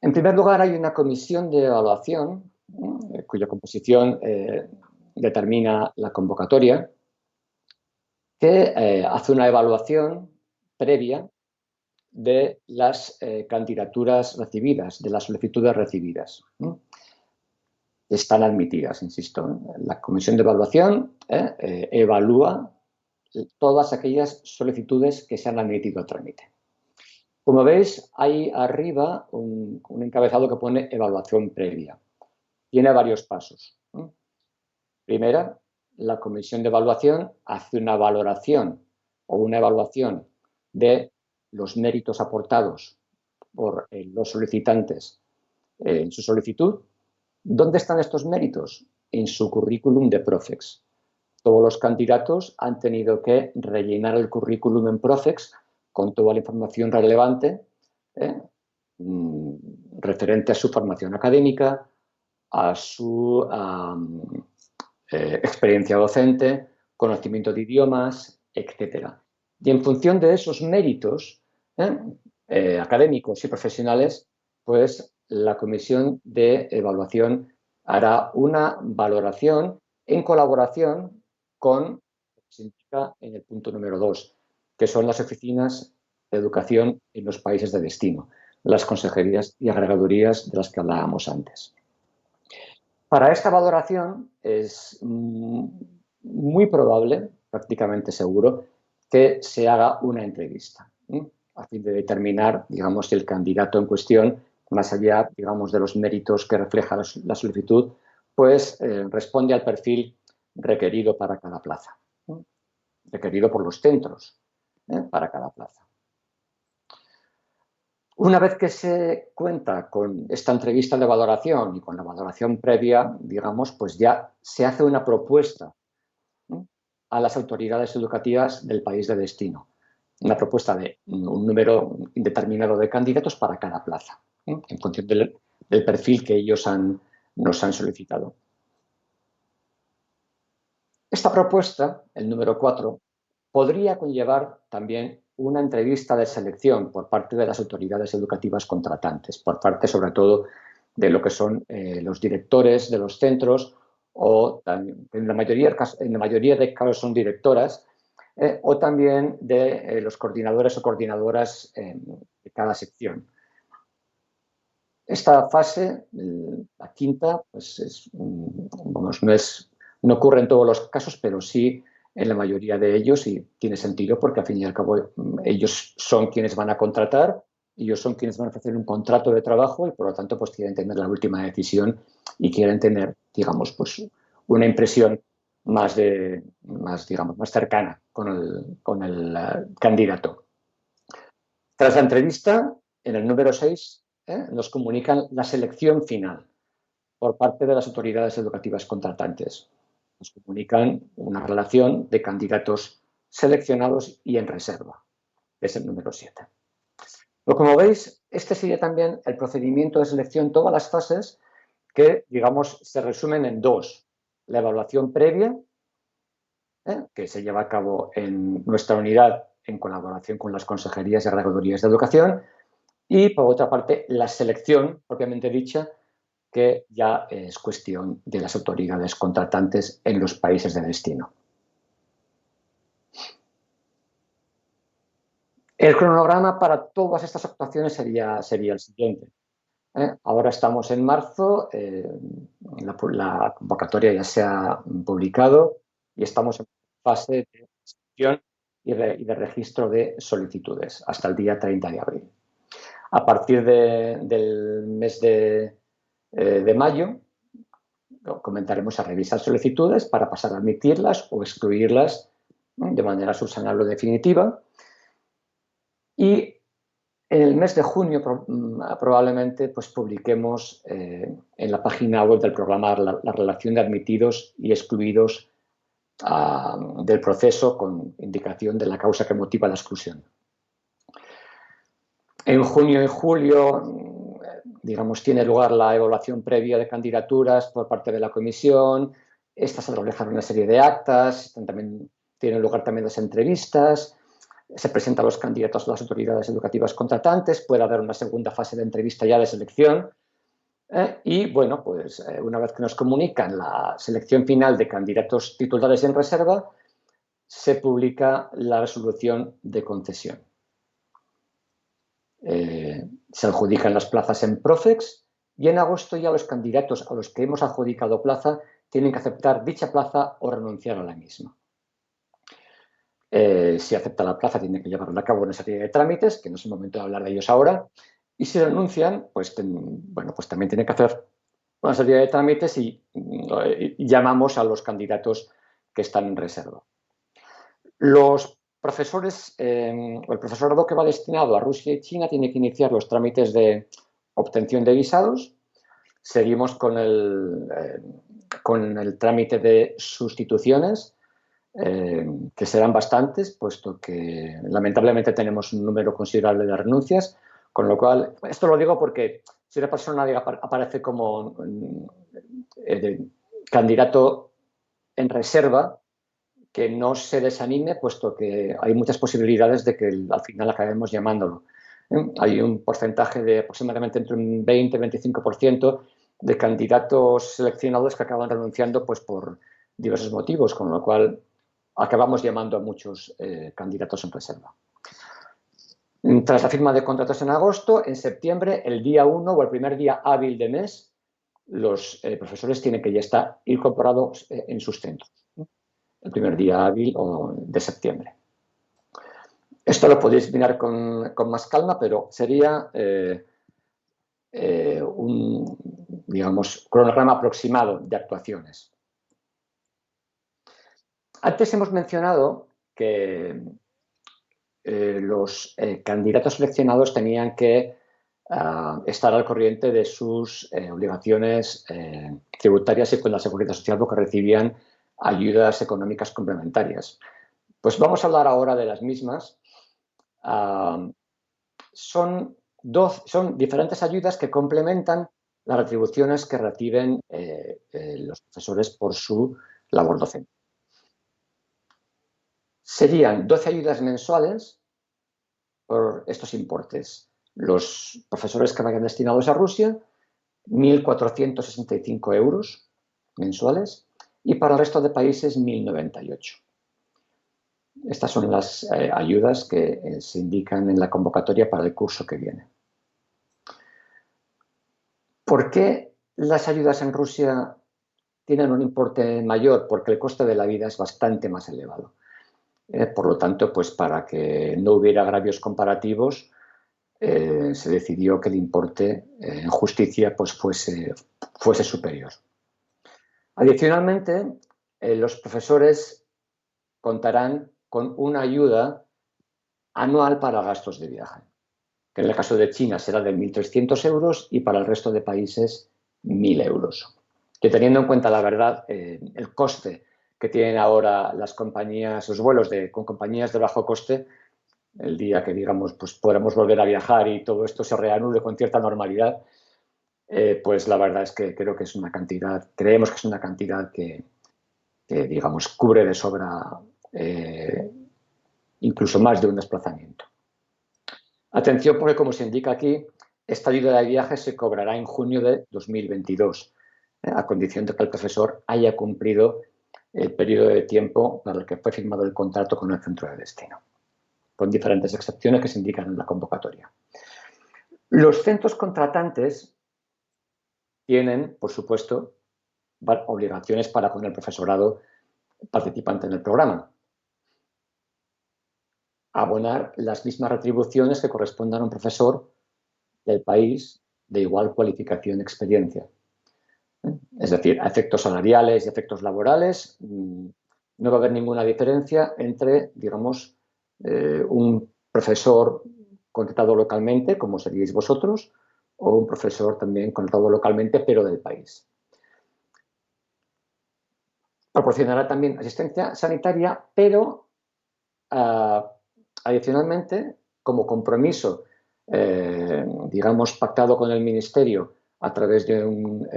En primer lugar, hay una comisión de evaluación, cuya composición determina la convocatoria, que hace una evaluación previa de las candidaturas recibidas, de las solicitudes recibidas. Están admitidas, insisto. La comisión de evaluación evalúa todas aquellas solicitudes que se han admitido a trámite. Como veis, hay arriba un encabezado que pone evaluación previa. Tiene varios pasos. Primera, la comisión de evaluación hace una valoración o una evaluación de los méritos aportados por los solicitantes en su solicitud. ¿Dónde están estos méritos? En su currículum de Profex. Todos los candidatos han tenido que rellenar el currículum en Profex con toda la información relevante referente a su formación académica, a su experiencia docente, conocimiento de idiomas, etc. Y en función de esos méritos académicos y profesionales, pues la comisión de evaluación hará una valoración en colaboración con lo que se indica en el punto número 2, que son las oficinas de educación en los países de destino, las consejerías y agregadurías de las que hablábamos antes. Para esta valoración es muy probable, prácticamente seguro, que se haga una entrevista, a fin de determinar, digamos, si el candidato en cuestión, más allá, digamos, de los méritos que refleja la solicitud, pues responde al perfil requerido para cada plaza, requerido por los centros para cada plaza. Una vez que se cuenta con esta entrevista de valoración y con la valoración previa, digamos, pues ya se hace una propuesta a las autoridades educativas del país de destino. Una propuesta de un número indeterminado de candidatos para cada plaza, en función del perfil que ellos nos han solicitado. Esta propuesta, el número 4, podría conllevar también una entrevista de selección por parte de las autoridades educativas contratantes, por parte sobre todo de lo que son los directores de los centros o también, en la mayoría de casos son directoras, o también de los coordinadores o coordinadoras de cada sección. Esta fase, la quinta, pues no ocurre en todos los casos, pero sí en la mayoría de ellos, y tiene sentido porque al fin y al cabo ellos son quienes van a contratar, ellos son quienes van a ofrecer un contrato de trabajo y por lo tanto pues quieren tener la última decisión y quieren tener, digamos, pues una impresión más cercana con el candidato. Tras la entrevista, en el número 6, nos comunican la selección final por parte de las autoridades educativas contratantes. Nos comunican una relación de candidatos seleccionados y en reserva. Es el número 7. Pero como veis, este sería también el procedimiento de selección, todas las fases que, digamos, se resumen en dos. La evaluación previa, que se lleva a cabo en nuestra unidad en colaboración con las consejerías y regidurías de educación, y por otra parte la selección propiamente dicha, que ya es cuestión de las autoridades contratantes en los países de destino. El cronograma para todas estas actuaciones sería el siguiente. Ahora estamos en marzo, la convocatoria ya se ha publicado y estamos en fase de selección y de registro de solicitudes hasta el día 30 de abril. A partir del mes de mayo comenzaremos a revisar solicitudes para pasar a admitirlas o excluirlas de manera subsanable o definitiva. Y en el mes de junio probablemente pues, publiquemos en la página web del programa la relación de admitidos y excluidos del proceso con indicación de la causa que motiva la exclusión. En junio y julio, digamos, tiene lugar la evaluación previa de candidaturas por parte de la comisión. Estas reflejan una serie de actas, tienen lugar también las entrevistas. Se presentan los candidatos a las autoridades educativas contratantes, puede haber una segunda fase de entrevista ya de selección y, bueno, pues una vez que nos comunican la selección final de candidatos titulares en reserva, se publica la resolución de concesión. Se adjudican las plazas en Profex y en agosto ya los candidatos a los que hemos adjudicado plaza tienen que aceptar dicha plaza o renunciar a la misma. Si acepta la plaza, tiene que llevar a cabo una serie de trámites, que no es el momento de hablar de ellos ahora, y si renuncian, pues, pues también tiene que hacer una serie de trámites y llamamos a los candidatos que están en reserva. Los profesores, o el profesorado que va destinado a Rusia y China tiene que iniciar los trámites de obtención de visados. Seguimos con el trámite de sustituciones, que serán bastantes, puesto que lamentablemente tenemos un número considerable de renuncias, con lo cual, esto lo digo porque si una persona aparece como candidato en reserva, que no se desanime, puesto que hay muchas posibilidades de que al final acabemos llamándolo. Hay un porcentaje de aproximadamente entre un 20 y 25% de candidatos seleccionados que acaban renunciando pues, por diversos motivos, con lo cual acabamos llamando a muchos candidatos en reserva. Tras la firma de contratos en agosto, en septiembre, el día 1 o el primer día hábil de mes, los profesores tienen que ya estar incorporados en sus centros. El primer día hábil de septiembre. Esto lo podéis mirar con más calma, pero sería un, digamos, cronograma aproximado de actuaciones. Antes hemos mencionado que los candidatos seleccionados tenían que estar al corriente de sus obligaciones tributarias y con la Seguridad Social porque recibían ayudas económicas complementarias. Pues vamos a hablar ahora de las mismas. Son diferentes ayudas que complementan las retribuciones que reciben los profesores por su labor docente. Serían 12 ayudas mensuales por estos importes. Los profesores que vayan destinados a Rusia, 1.465 euros mensuales, y para el resto de países 1.098. Estas son las ayudas que se indican en la convocatoria para el curso que viene. ¿Por qué las ayudas en Rusia tienen un importe mayor? Porque el coste de la vida es bastante más elevado. Por lo tanto, pues para que no hubiera agravios comparativos, se decidió que el importe en justicia pues fuese superior. Adicionalmente, los profesores contarán con una ayuda anual para gastos de viaje, que en el caso de China será de 1.300 euros y para el resto de países 1.000 euros. Que teniendo en cuenta, la verdad, el coste que tienen ahora las compañías, los vuelos con compañías de bajo coste, el día que, digamos, pues podamos volver a viajar y todo esto se reanude con cierta normalidad, pues la verdad es que creo que es una cantidad, creemos que es una cantidad que digamos, cubre de sobra incluso más de un desplazamiento. Atención, porque como se indica aquí, esta ayuda de viaje se cobrará en junio de 2022, a condición de que el profesor haya cumplido el periodo de tiempo para el que fue firmado el contrato con el centro de destino, con diferentes excepciones que se indican en la convocatoria. Los centros contratantes tienen, por supuesto, obligaciones para con el profesorado participante en el programa. Abonar las mismas retribuciones que correspondan a un profesor del país de igual cualificación y experiencia. Es decir, a efectos salariales y efectos laborales, no va a haber ninguna diferencia entre, digamos, un profesor contratado localmente, como seríais vosotros, o un profesor también contratado localmente, pero del país. Proporcionará también asistencia sanitaria, pero adicionalmente, como compromiso, digamos, pactado con el Ministerio a través de un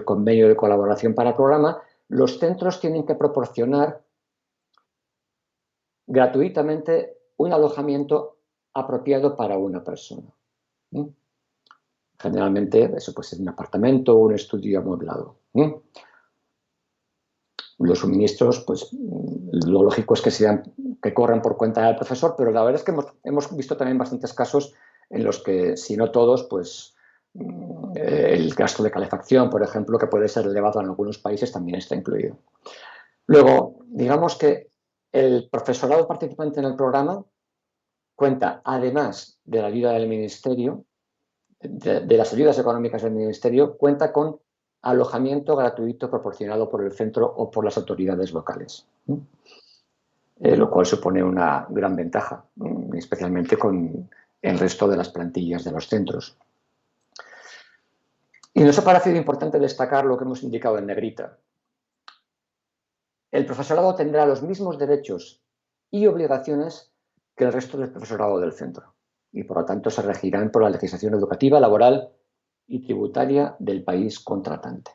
convenio de colaboración para el programa, los centros tienen que proporcionar gratuitamente un alojamiento apropiado para una persona. Generalmente eso puede ser un apartamento o un estudio amueblado. Los suministros, pues lo lógico es que corran por cuenta del profesor, pero la verdad es que hemos visto también bastantes casos en los que, si no todos, pues el gasto de calefacción, por ejemplo, que puede ser elevado en algunos países, también está incluido. Luego, digamos que el profesorado participante en el programa cuenta, además de la ayuda del Ministerio, de las ayudas económicas del Ministerio, cuenta con alojamiento gratuito proporcionado por el centro o por las autoridades locales, lo cual supone una gran ventaja, especialmente con el resto de las plantillas de los centros. Y nos ha parecido importante destacar lo que hemos indicado en negrita. El profesorado tendrá los mismos derechos y obligaciones que el resto del profesorado del centro y, por lo tanto, se regirán por la legislación educativa, laboral y tributaria del país contratante.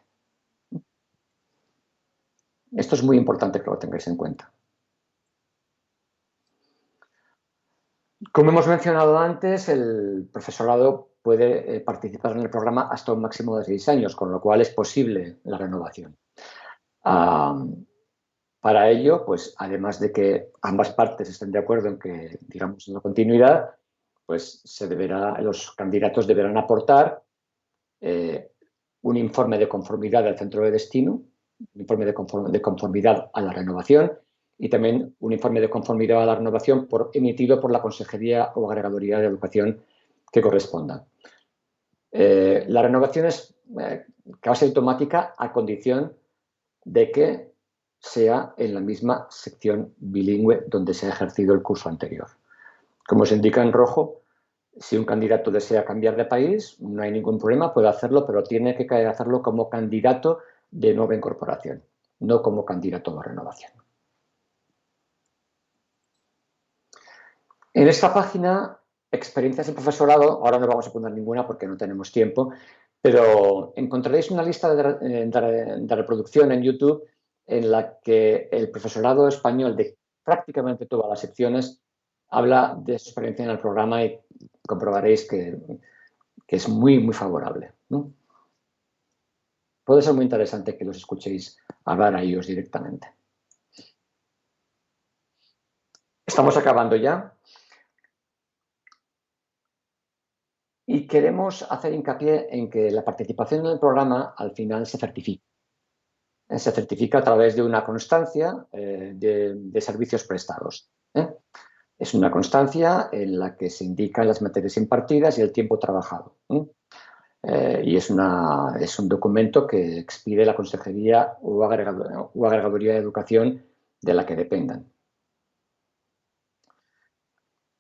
Esto es muy importante que lo tengáis en cuenta. Como hemos mencionado antes, el profesorado puede participar en el programa hasta un máximo de 6 años, con lo cual es posible la renovación. Para ello, pues además de que ambas partes estén de acuerdo en que, digamos, en la continuidad, pues los candidatos deberán aportar un informe de conformidad al centro de destino, un informe de conformidad a la renovación y también un informe de conformidad a la renovación emitido por la Consejería o Agregaduría de Educación que corresponda. La renovación es casi automática a condición de que sea en la misma sección bilingüe donde se ha ejercido el curso anterior. Como se indica en rojo, si un candidato desea cambiar de país, no hay ningún problema, puede hacerlo, pero tiene que hacerlo como candidato de nueva incorporación, no como candidato de renovación. En esta página, experiencias de profesorado, ahora no vamos a poner ninguna porque no tenemos tiempo, pero encontraréis una lista de reproducción en YouTube en la que el profesorado español de prácticamente todas las secciones habla de su experiencia en el programa y comprobaréis que es muy, muy favorable, ¿no? Puede ser muy interesante que los escuchéis hablar a ellos directamente. Estamos acabando ya. Y queremos hacer hincapié en que la participación en el programa al final se certifica. Se certifica a través de una constancia de servicios prestados. Es una constancia en la que se indican las materias impartidas y el tiempo trabajado. Y es un documento que expide la Consejería o Agregaduría de Educación de la que dependan.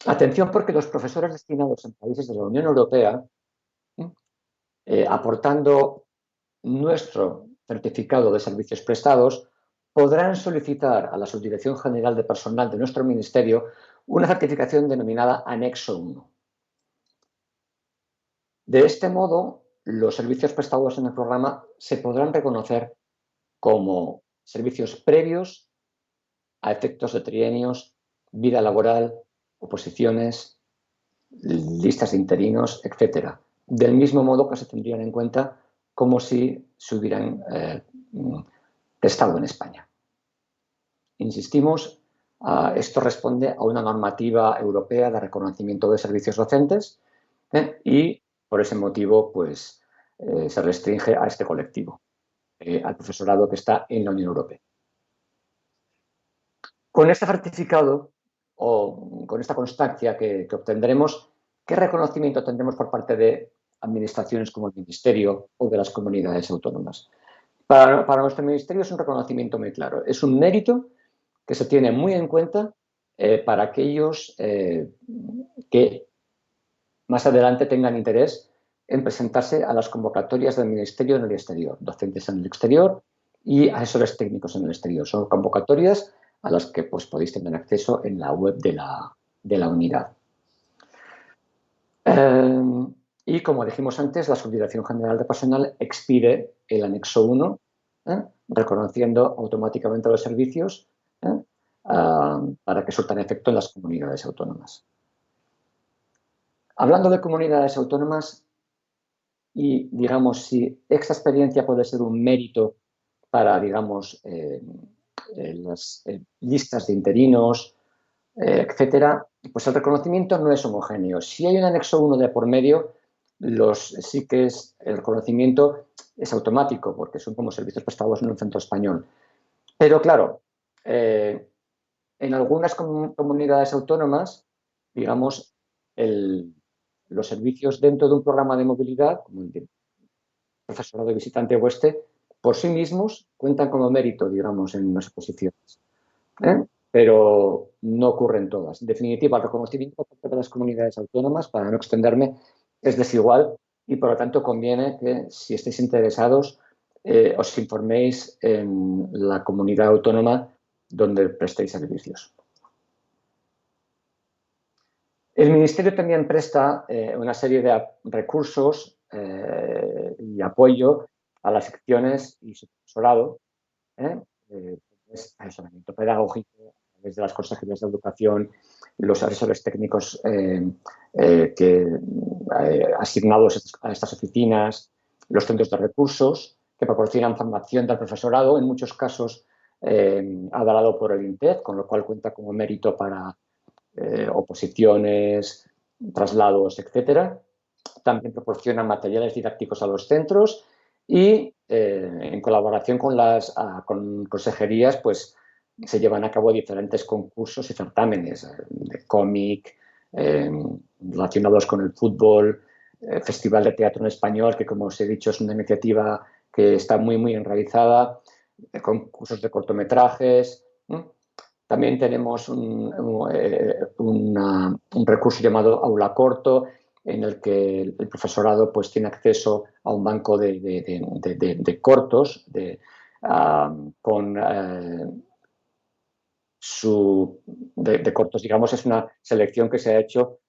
Atención, porque los profesores destinados en países de la Unión Europea, aportando nuestro certificado de servicios prestados, podrán solicitar a la Subdirección General de Personal de nuestro Ministerio una certificación denominada Anexo 1. De este modo, los servicios prestados en el programa se podrán reconocer como servicios previos a efectos de trienios, vida laboral, oposiciones, listas de interinos, etc. Del mismo modo que se tendrían en cuenta como si se hubieran prestado en España. Insistimos, esto responde a una normativa europea de reconocimiento de servicios docentes y por ese motivo pues, se restringe a este colectivo, al profesorado que está en la Unión Europea. Con este certificado o con esta constancia que obtendremos, ¿qué reconocimiento tendremos por parte de administraciones como el Ministerio o de las comunidades autónomas? Para nuestro Ministerio es un reconocimiento muy claro. Es un mérito que se tiene muy en cuenta para aquellos que más adelante tengan interés en presentarse a las convocatorias del Ministerio en el exterior, docentes en el exterior y asesores técnicos en el exterior. Son convocatorias a las que pues, podéis tener acceso en la web de la unidad. Y como dijimos antes, la Subdirección General de Personal expide el anexo 1, reconociendo automáticamente los servicios para que surtan efecto en las comunidades autónomas. Hablando de comunidades autónomas y, digamos, si esta experiencia puede ser un mérito para, digamos, las listas de interinos, etcétera, pues el reconocimiento no es homogéneo. Si hay un anexo 1 de por medio, sí que el reconocimiento es automático, porque son como servicios prestados en un centro español. Pero claro, en algunas comunidades autónomas, digamos, los servicios dentro de un programa de movilidad, como el de profesorado visitante o por sí mismos cuentan como mérito, digamos, en unas oposiciones. Pero no ocurren todas. En definitiva, el reconocimiento de las comunidades autónomas, para no extenderme, es desigual y, por lo tanto, conviene que, si estáis interesados, os informéis en la comunidad autónoma donde prestéis servicios. El Ministerio también presta una serie de recursos y apoyo a las secciones y su profesorado, asesoramiento pedagógico, desde las consejerías de educación, los asesores técnicos asignados a estas oficinas, los centros de recursos que proporcionan formación del profesorado, en muchos casos avalado por el INTEF, con lo cual cuenta como mérito para oposiciones, traslados, etcétera. También proporcionan materiales didácticos a los centros y en colaboración con consejerías, pues se llevan a cabo diferentes concursos y certámenes de cómic relacionados con el fútbol, Festival de Teatro en Español, que como os he dicho es una iniciativa que está muy, muy enraizada, concursos de cortometrajes. También tenemos un recurso llamado Aula Corto, en el que el profesorado pues, tiene acceso a un banco de cortos con de cortos, digamos, es una selección que se ha hecho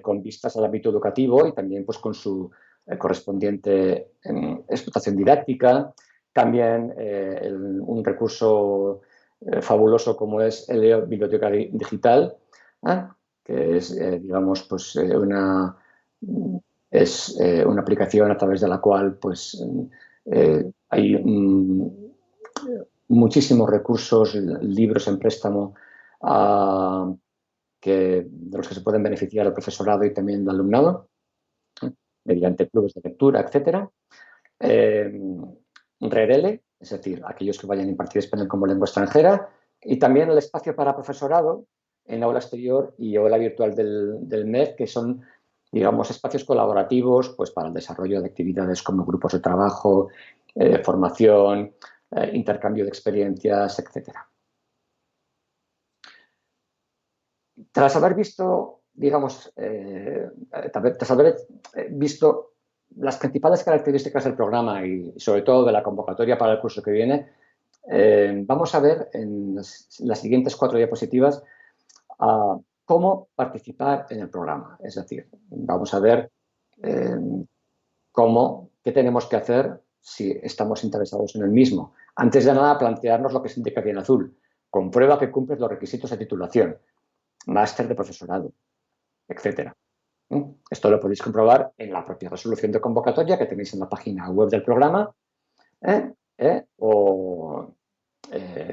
con vistas al ámbito educativo y también pues, con su correspondiente explotación didáctica. También un recurso fabuloso como es el Biblioteca Digital, que es, digamos, pues, una aplicación a través de la cual pues, hay muchísimos recursos, libros en préstamo de los que se pueden beneficiar el profesorado y también el alumnado, mediante clubes de lectura, etc. RERELE, es decir, aquellos que vayan a impartir español como lengua extranjera, y también el espacio para profesorado en aula exterior y aula virtual del MEF, que son, digamos, espacios colaborativos pues, para el desarrollo de actividades como grupos de trabajo, formación, intercambio de experiencias, etc. Tras haber visto, digamos, tras haber visto las principales características del programa y sobre todo de la convocatoria para el curso que viene, vamos a ver en las siguientes 4 diapositivas cómo participar en el programa. Es decir, vamos a ver qué tenemos que hacer si estamos interesados en el mismo. Antes de nada, plantearnos lo que se indica aquí en azul. Comprueba que cumples los requisitos de titulación, máster de profesorado, etc. Esto lo podéis comprobar en la propia resolución de convocatoria que tenéis en la página web del programa o,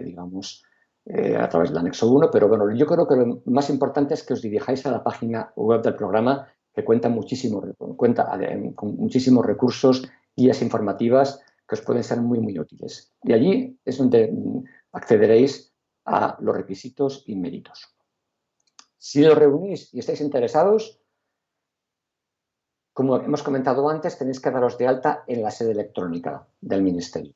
digamos, a través del anexo 1. Pero bueno, yo creo que lo más importante es que os dirijáis a la página web del programa, que cuenta con muchísimos recursos, guías informativas que os pueden ser muy, muy útiles. Y allí es donde accederéis a los requisitos y méritos. Si os reunís y estáis interesados, como hemos comentado antes, tenéis que daros de alta en la sede electrónica del Ministerio.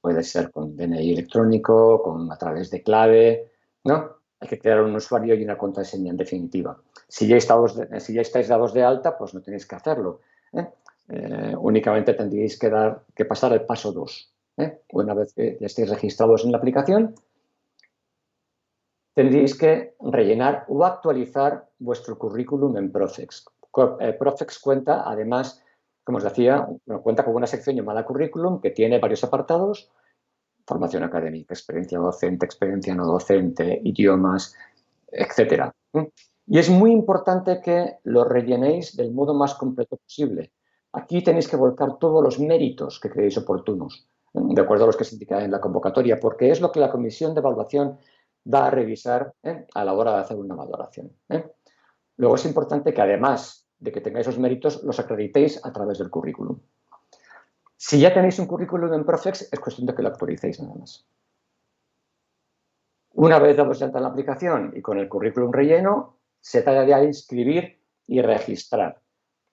Puede ser con DNI electrónico, a través de clave, ¿no? Hay que crear un usuario y una contraseña en definitiva. Si ya estáis dados de alta, pues no tenéis que hacerlo. Únicamente tendríais que pasar el paso 2. Una vez que ya estéis registrados en la aplicación, tendréis que rellenar o actualizar vuestro currículum en Profex. Profex cuenta, además, como os decía, cuenta con una sección llamada currículum que tiene varios apartados: formación académica, experiencia docente, experiencia no docente, idiomas, etc. Y es muy importante que lo rellenéis del modo más completo posible. Aquí tenéis que volcar todos los méritos que creéis oportunos, de acuerdo a los que se indican en la convocatoria, porque es lo que la comisión de evaluación va a revisar a la hora de hacer una valoración. Luego es importante que, además de que tengáis esos méritos, los acreditéis a través del currículum. Si ya tenéis un currículum en Profex, es cuestión de que lo actualicéis nada más. Una vez dados de alta en la aplicación y con el currículum relleno, se trata de inscribir y registrar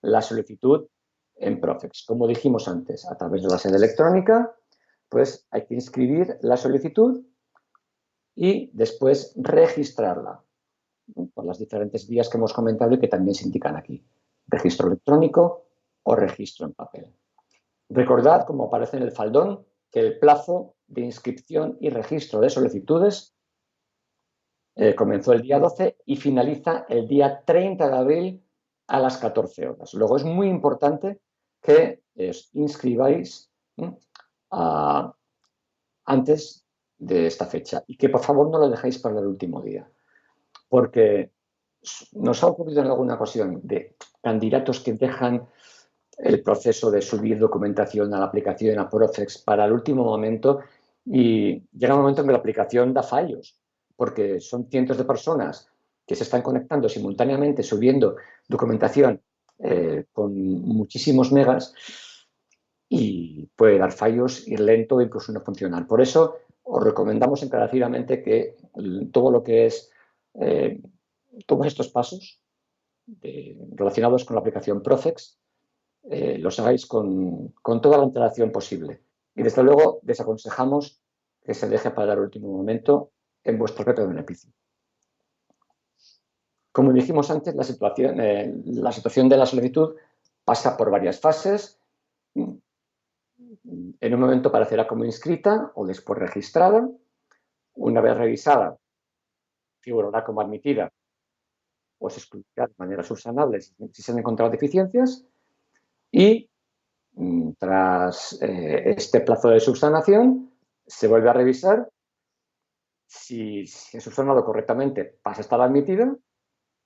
la solicitud en Profex. Como dijimos antes, a través de la sede electrónica, pues hay que inscribir la solicitud y después registrarla por las diferentes vías que hemos comentado y que también se indican aquí: registro electrónico o registro en papel. Recordad, como aparece en el faldón, que el plazo de inscripción y registro de solicitudes comenzó el día 12 y finaliza el día 30 de abril a las 14 horas. Luego es muy importante que os inscribáis antes de esta fecha y que por favor no lo dejéis para el último día, porque nos ha ocurrido en alguna ocasión de candidatos que dejan el proceso de subir documentación a la aplicación, a Profex, para el último momento, y llega un momento en que la aplicación da fallos, porque son cientos de personas que se están conectando simultáneamente, subiendo documentación con muchísimos megas, y puede dar fallos, ir lento e incluso no funcionar. Por eso os recomendamos encarecidamente que todo lo que es todos estos pasos relacionados con la aplicación Profex los hagáis con toda la antelación posible. Y desde luego desaconsejamos que se deje para el último momento en vuestro propio beneficio. Como dijimos antes, la situación de la solicitud pasa por varias fases. En un momento aparecerá como inscrita o después registrada. Una vez revisada, figurará como admitida o se excluirá de manera subsanable si se han encontrado deficiencias. Y tras este plazo de subsanación, se vuelve a revisar. Si se ha subsanado correctamente, pasa a estar admitida.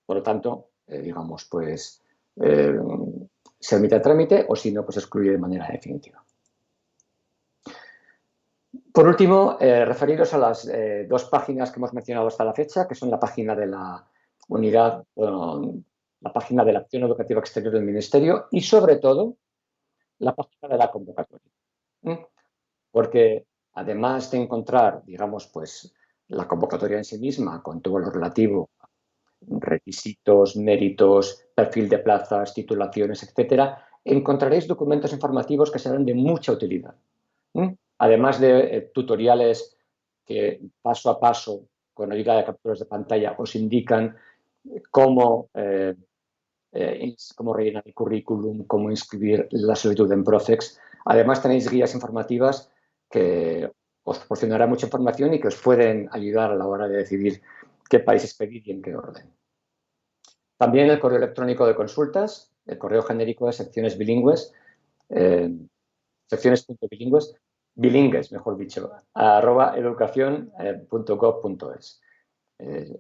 Por lo tanto, digamos, pues se admite el trámite o si no, pues se excluye de manera definitiva. Por último, referiros a las dos páginas que hemos mencionado hasta la fecha, que son la página de la unidad, la página de la Acción Educativa Exterior del Ministerio y, sobre todo, la página de la convocatoria. Porque además de encontrar, digamos, pues la convocatoria en sí misma con todo lo relativo a requisitos, méritos, perfil de plazas, titulaciones, etcétera, encontraréis documentos informativos que serán de mucha utilidad. Además de tutoriales que paso a paso, con ayuda de capturas de pantalla, os indican cómo rellenar el currículum, cómo inscribir la solicitud en Profex. Además, tenéis guías informativas que os proporcionarán mucha información y que os pueden ayudar a la hora de decidir qué países pedir y en qué orden. También el correo electrónico de consultas, el correo genérico de secciones bilingües, secciones.bilingües, bilingües, mejor dicho, @educacion.gov.es.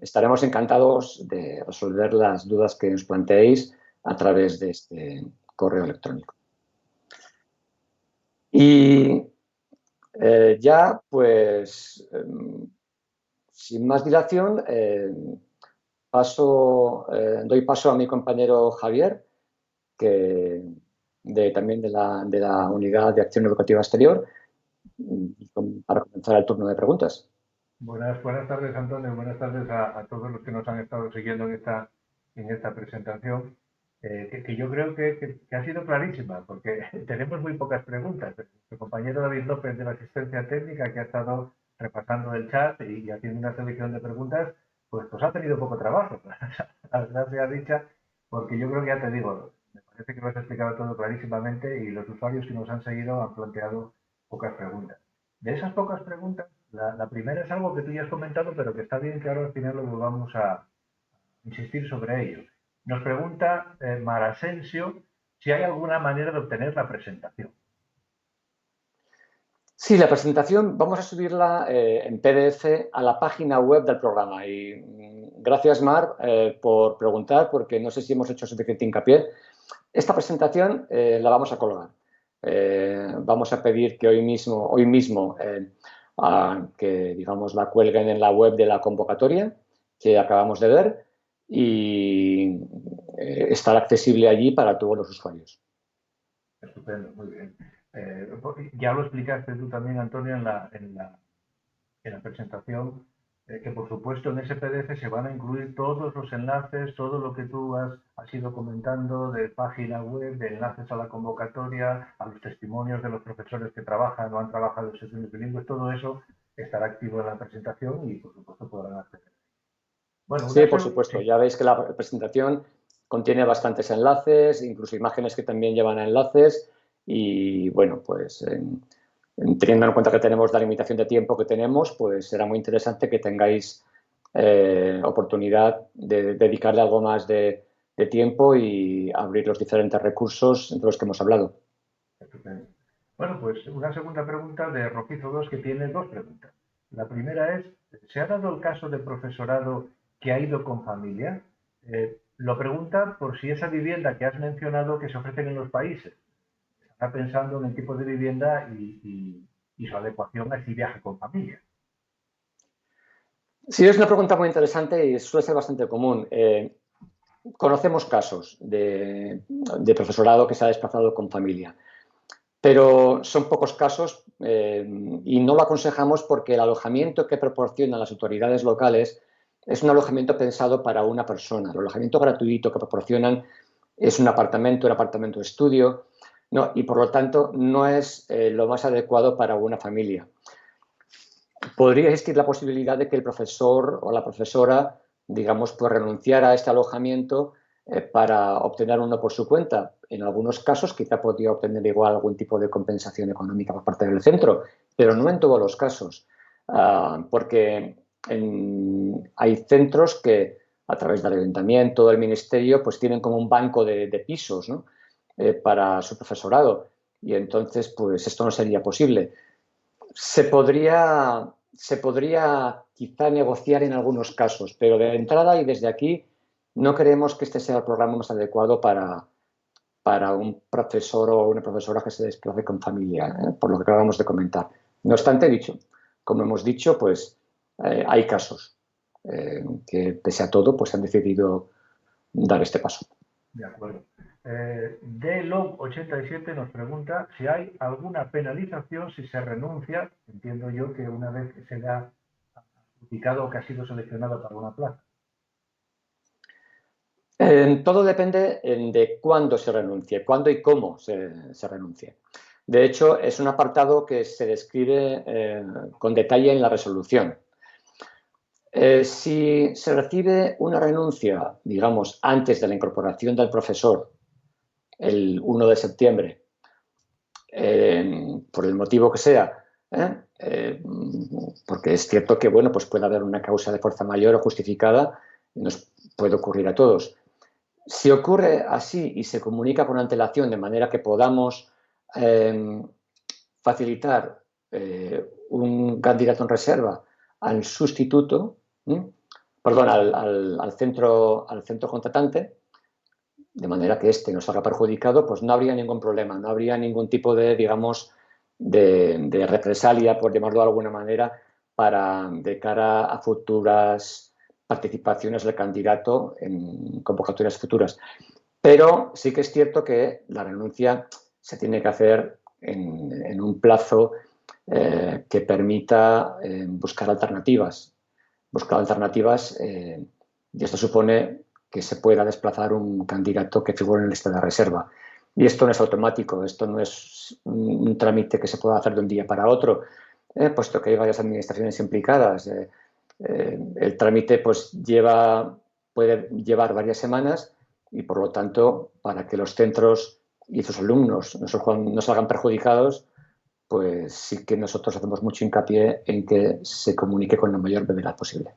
Estaremos encantados de resolver las dudas que os planteéis a través de este correo electrónico. Y ya, pues, sin más dilación, doy paso a mi compañero Javier, también de la Unidad de Acción Educativa Exterior, para comenzar el turno de preguntas. Buenas tardes, Antonio. Buenas tardes a todos los que nos han estado siguiendo en esta presentación, que yo creo que ha sido clarísima, porque tenemos muy pocas preguntas. El compañero David López de la Asistencia Técnica, que ha estado repasando el chat y haciendo una selección de preguntas, pues ha tenido poco trabajo, la verdad sea dicha, porque yo creo que ya te digo, me parece que lo has explicado todo clarísimamente y los usuarios que nos han seguido han planteado pocas preguntas. De esas pocas preguntas, la primera es algo que tú ya has comentado, pero que está bien que ahora al final lo volvamos a insistir sobre ello. Nos pregunta Mar Asensio si hay alguna manera de obtener la presentación. Sí, la presentación vamos a subirla en PDF a la página web del programa. Y gracias, Mar, por preguntar, porque no sé si hemos hecho suficiente hincapié. Esta presentación la vamos a colgar. Vamos a pedir que hoy mismo que, digamos, la cuelguen en la web de la convocatoria que acabamos de ver y estará accesible allí para todos los usuarios. Estupendo, muy bien. Ya lo explicaste tú también, Antonio, en la presentación, que por supuesto en ese PDF se van a incluir todos los enlaces, todo lo que tú has ido comentando de página web, de enlaces a la convocatoria, a los testimonios de los profesores que trabajan o han trabajado en secciones bilingües, todo eso estará activo en la presentación y por supuesto podrán acceder. Bueno, sí, por supuesto. Sí. Ya veis que la presentación contiene bastantes enlaces, incluso imágenes que también llevan a enlaces y bueno, pues teniendo en cuenta que tenemos la limitación de tiempo que tenemos, pues será muy interesante que tengáis oportunidad de dedicarle algo más de tiempo y abrir los diferentes recursos de los que hemos hablado. Estupendo. Bueno, pues una segunda pregunta de Rojizo 2 que tiene dos preguntas. La primera es, ¿se ha dado el caso de profesorado que ha ido con familia? Lo pregunta por si esa vivienda que has mencionado que se ofrecen en los países. Está pensando en el tipo de vivienda y su adecuación a ese viaje con familia. Sí, es una pregunta muy interesante y suele ser bastante común. Conocemos casos de profesorado que se ha desplazado con familia, pero son pocos casos y no lo aconsejamos porque el alojamiento que proporcionan las autoridades locales es un alojamiento pensado para una persona. El alojamiento gratuito que proporcionan es un apartamento de estudio ¿no? Y por lo tanto no es lo más adecuado para una familia. Podría existir la posibilidad de que el profesor o la profesora, digamos, pues renunciara a este alojamiento para obtener uno por su cuenta. En algunos casos quizá podría obtener igual algún tipo de compensación económica por parte del centro, pero no en todos los casos, porque hay centros que a través del ayuntamiento, del ministerio, pues tienen como un banco de pisos, ¿no? Para su profesorado, y entonces pues esto no sería posible. Se podría quizá negociar en algunos casos, pero de entrada y desde aquí no creemos que este sea el programa más adecuado para un profesor o una profesora que se desplace con familia, por lo que acabamos de comentar. No obstante, como hemos dicho, pues hay casos que pese a todo pues han decidido dar este paso. De acuerdo. DLOG87 nos pregunta si hay alguna penalización si se renuncia, entiendo yo que una vez que se le ha adjudicado o que ha sido seleccionado para una plaza. Todo depende de cuándo se renuncie, cuándo y cómo se renuncie. De hecho, es un apartado que se describe con detalle en la resolución. Si se recibe una renuncia, digamos, antes de la incorporación del profesor, el 1 de septiembre, por el motivo que sea, porque es cierto que bueno, pues puede haber una causa de fuerza mayor o justificada, nos puede ocurrir a todos. Si ocurre así y se comunica con antelación de manera que podamos facilitar un candidato en reserva al sustituto, perdón, al centro contratante, de manera que éste no salga perjudicado, pues no habría ningún problema, no habría ningún tipo de, digamos, de represalia, por llamarlo de alguna manera, de cara a futuras participaciones del candidato en convocatorias futuras. Pero sí que es cierto que la renuncia se tiene que hacer en un plazo que permita buscar alternativas. Buscar alternativas, y esto supone que se pueda desplazar un candidato que figure en lista de reserva. Y esto no es automático, esto no es un trámite que se pueda hacer de un día para otro, puesto que hay varias administraciones implicadas. El trámite pues, puede llevar varias semanas y, por lo tanto, para que los centros y sus alumnos no salgan perjudicados, pues sí que nosotros hacemos mucho hincapié en que se comunique con la mayor brevedad posible.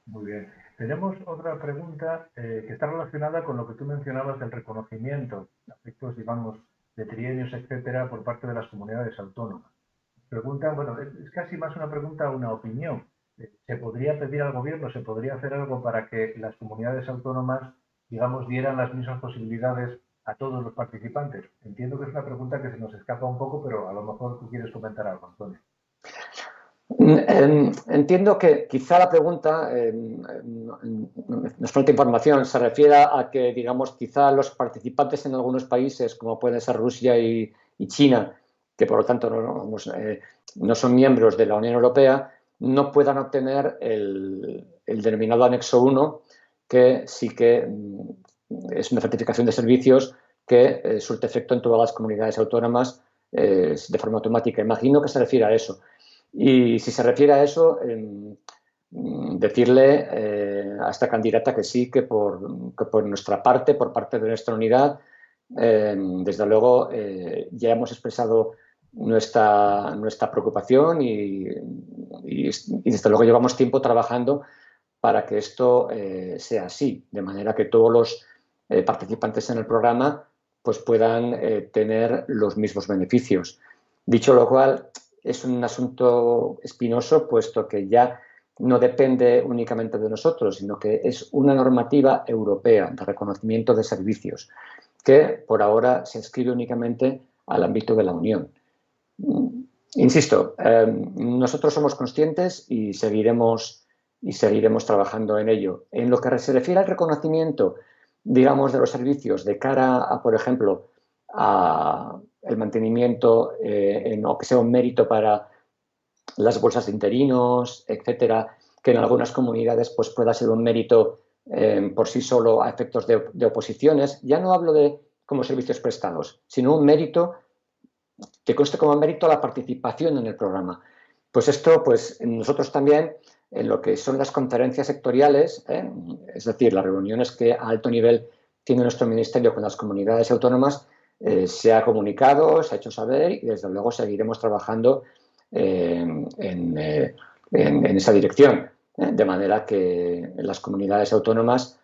Muy bien. Tenemos otra pregunta que está relacionada con lo que tú mencionabas del reconocimiento, aspectos, digamos, de trienios, etcétera, por parte de las comunidades autónomas. Preguntan, bueno, es casi más una pregunta, una opinión. ¿Se podría pedir al gobierno, se podría hacer algo para que las comunidades autónomas, digamos, dieran las mismas posibilidades a todos los participantes? Entiendo que es una pregunta que se nos escapa un poco, pero a lo mejor tú quieres comentar algo, Antonio. Entiendo que quizá la pregunta, nos falta información, se refiere a que, digamos, quizá los participantes en algunos países, como pueden ser Rusia y China, que por lo tanto no son miembros de la Unión Europea, no puedan obtener el denominado anexo 1, que sí que es una certificación de servicios que surte efecto en todas las comunidades autónomas de forma automática. Imagino que se refiere a eso. Y si se refiere a eso, decirle a esta candidata que sí, que por nuestra parte, por parte de nuestra unidad, desde luego ya hemos expresado nuestra preocupación y desde luego llevamos tiempo trabajando para que esto sea así, de manera que todos los participantes en el programa pues puedan tener los mismos beneficios. Dicho lo cual, es un asunto espinoso, puesto que ya no depende únicamente de nosotros, sino que es una normativa europea de reconocimiento de servicios, que por ahora se inscribe únicamente al ámbito de la Unión. Insisto, nosotros somos conscientes y seguiremos trabajando en ello. En lo que se refiere al reconocimiento, digamos, de los servicios de cara a, por ejemplo, a el mantenimiento o que sea un mérito para las bolsas de interinos, etcétera, que en algunas comunidades pues, pueda ser un mérito por sí solo a efectos de oposiciones. Ya no hablo de como servicios prestados, sino un mérito que conste como mérito la participación en el programa. Pues esto, pues nosotros también, en lo que son las conferencias sectoriales, es decir, las reuniones que a alto nivel tiene nuestro ministerio con las comunidades autónomas, se ha comunicado, se ha hecho saber y desde luego seguiremos trabajando en esa dirección, de manera que las comunidades autónomas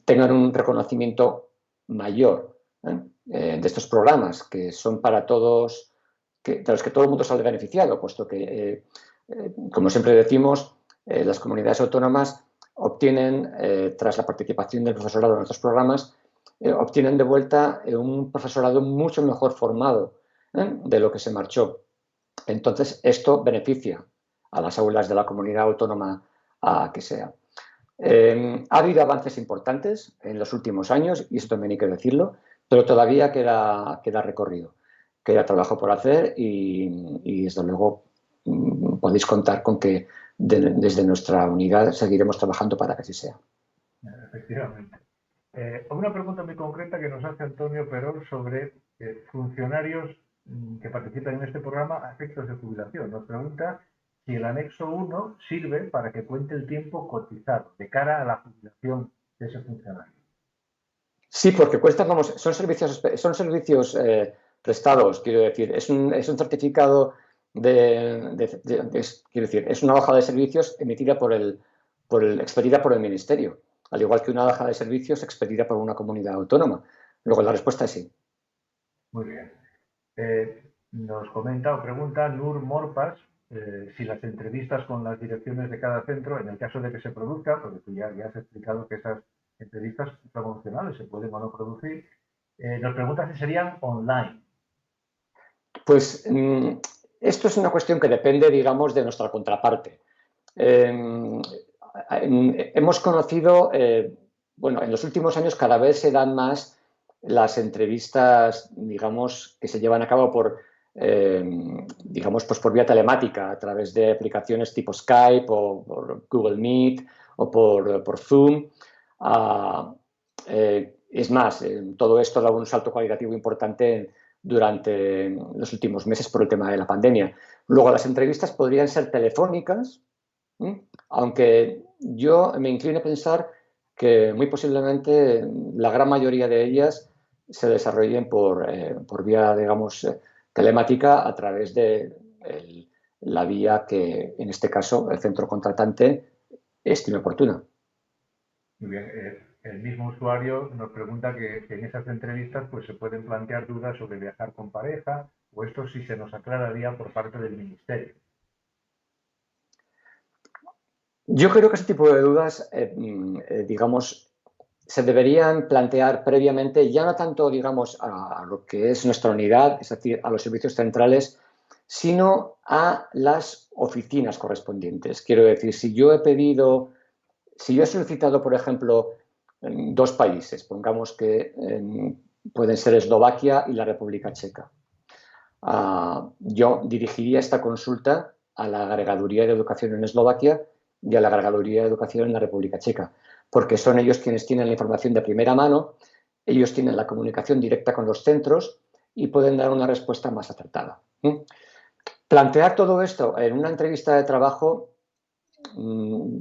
tengan un reconocimiento mayor de estos programas, que son para todos, de los que todo el mundo sale beneficiado, puesto que, como siempre decimos, las comunidades autónomas obtienen, tras la participación del profesorado en estos programas, obtienen de vuelta un profesorado mucho mejor formado de lo que se marchó. Entonces, esto beneficia a las aulas de la comunidad autónoma a que sea. Ha habido avances importantes en los últimos años, y eso también hay que decirlo, pero todavía queda recorrido, queda trabajo por hacer y desde luego podéis contar con que desde nuestra unidad seguiremos trabajando para que así sea. Efectivamente. Una pregunta muy concreta que nos hace Antonio Perón sobre funcionarios que participan en este programa a efectos de jubilación. Nos pregunta si el anexo 1 sirve para que cuente el tiempo cotizado de cara a la jubilación de ese funcionario. Sí, porque cuestan, vamos, son servicios prestados, quiero decir, es un certificado quiero decir, es una hoja de servicios emitida expedida por el Ministerio, al igual que una hoja de servicios expedida por una comunidad autónoma. Luego la respuesta es sí. Muy bien. Nos comenta o pregunta Nur Morpas si las entrevistas con las direcciones de cada centro, en el caso de que se produzca, porque tú ya has explicado que esas entrevistas son opcionales, se pueden o no producir, nos pregunta si serían online. Pues esto es una cuestión que depende, digamos, de nuestra contraparte. Hemos conocido, bueno, en los últimos años cada vez se dan más las entrevistas, digamos, que se llevan a cabo digamos, pues por vía telemática, a través de aplicaciones tipo Skype o por Google Meet o por Zoom. Es más, todo esto ha dado un salto cualitativo importante durante los últimos meses por el tema de la pandemia. Luego, las entrevistas podrían ser telefónicas, aunque yo me inclino a pensar que muy posiblemente la gran mayoría de ellas se desarrollen por vía, digamos, telemática a través de la vía que, en este caso, el centro contratante estime oportuna. Muy bien. El mismo usuario nos pregunta que en esas entrevistas pues, se pueden plantear dudas sobre viajar con pareja, o esto sí se nos aclararía por parte del Ministerio. Yo creo que ese tipo de dudas, digamos, se deberían plantear previamente, ya no tanto, digamos, a lo que es nuestra unidad, es decir, a los servicios centrales, sino a las oficinas correspondientes. Quiero decir, si yo he solicitado, por ejemplo, dos países, pongamos que pueden ser Eslovaquia y la República Checa, yo dirigiría esta consulta a la Agregaduría de Educación en Eslovaquia y a la Agregaduría de Educación en la República Checa, porque son ellos quienes tienen la información de primera mano, ellos tienen la comunicación directa con los centros y pueden dar una respuesta más acertada. Plantear todo esto en una entrevista de trabajo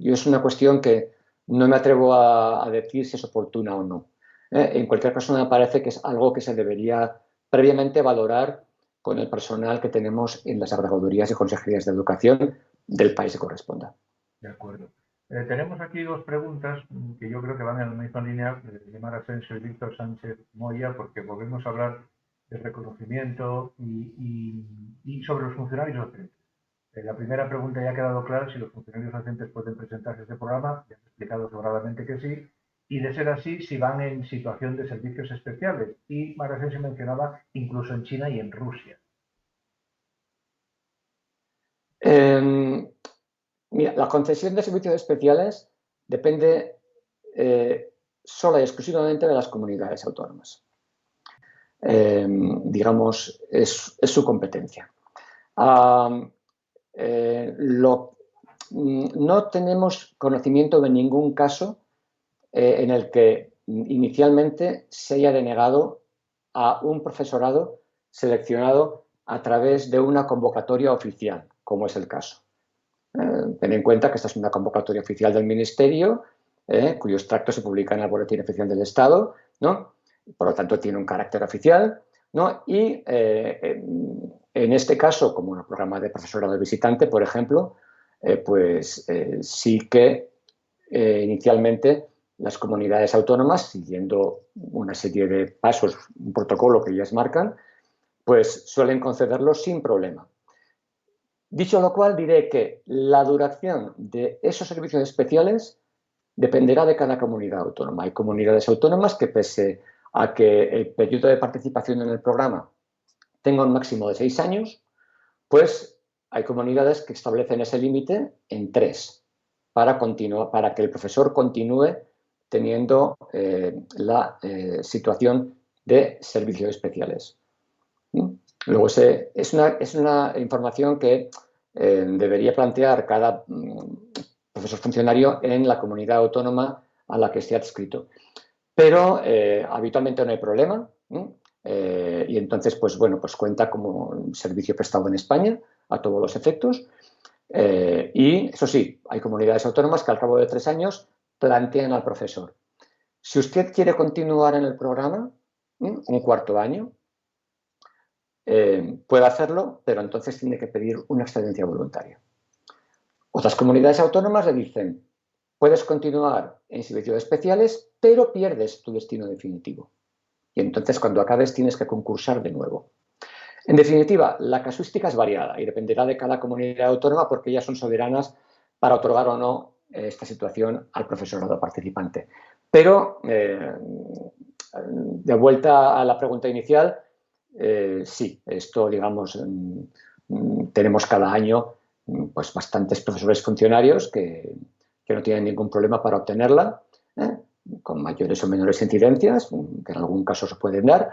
es una cuestión que no me atrevo a decir si es oportuna o no. En cualquier caso, me parece que es algo que se debería previamente valorar con el personal que tenemos en las agregadurías y consejerías de educación del país que corresponda. De acuerdo. Tenemos aquí dos preguntas que yo creo que van en la misma línea de Mar Asensio y Víctor Sánchez Moya, porque volvemos a hablar de reconocimiento y sobre los funcionarios docentes. La primera pregunta ya ha quedado clara si los funcionarios docentes pueden presentarse a este programa, ya he explicado sobradamente que sí, y de ser así, si van en situación de servicios especiales. Y Mar Asensio mencionaba incluso en China y en Rusia. Mira, la concesión de servicios especiales depende sola y exclusivamente de las comunidades autónomas. Digamos, es su competencia. No tenemos conocimiento de ningún caso en el que inicialmente se haya denegado a un profesorado seleccionado a través de una convocatoria oficial, como es el caso. Ten en cuenta que esta es una convocatoria oficial del Ministerio, cuyo extracto se publica en el Boletín Oficial del Estado, ¿no? Por lo tanto, tiene un carácter oficial, ¿no? Y en este caso, como en el programa de profesorado visitante, por ejemplo, sí que inicialmente las comunidades autónomas, siguiendo una serie de pasos, un protocolo que ellas marcan, pues suelen concederlo sin problema. Dicho lo cual, diré que la duración de esos servicios especiales dependerá de cada comunidad autónoma. Hay comunidades autónomas que, pese a que el periodo de participación en el programa tenga un máximo de 6 años, pues hay comunidades que establecen ese límite en 3 para que el profesor continúe teniendo la situación de servicios especiales. Luego, es una información que debería plantear cada profesor funcionario en la comunidad autónoma a la que esté adscrito. Pero habitualmente no hay problema, y entonces, pues bueno, pues cuenta como un servicio prestado en España a todos los efectos. Y eso sí, hay comunidades autónomas que al cabo de 3 años plantean al profesor: si usted quiere continuar en el programa un cuarto año, puede hacerlo, pero entonces tiene que pedir una excedencia voluntaria. Otras comunidades autónomas le dicen: puedes continuar en servicios especiales, pero pierdes tu destino definitivo. Y entonces, cuando acabes, tienes que concursar de nuevo. En definitiva, la casuística es variada y dependerá de cada comunidad autónoma, porque ellas son soberanas para otorgar o no esta situación al profesorado participante. Pero, de vuelta a la pregunta inicial, sí, esto, digamos, tenemos cada año pues bastantes profesores funcionarios que no tienen ningún problema para obtenerla, con mayores o menores incidencias, que en algún caso se pueden dar,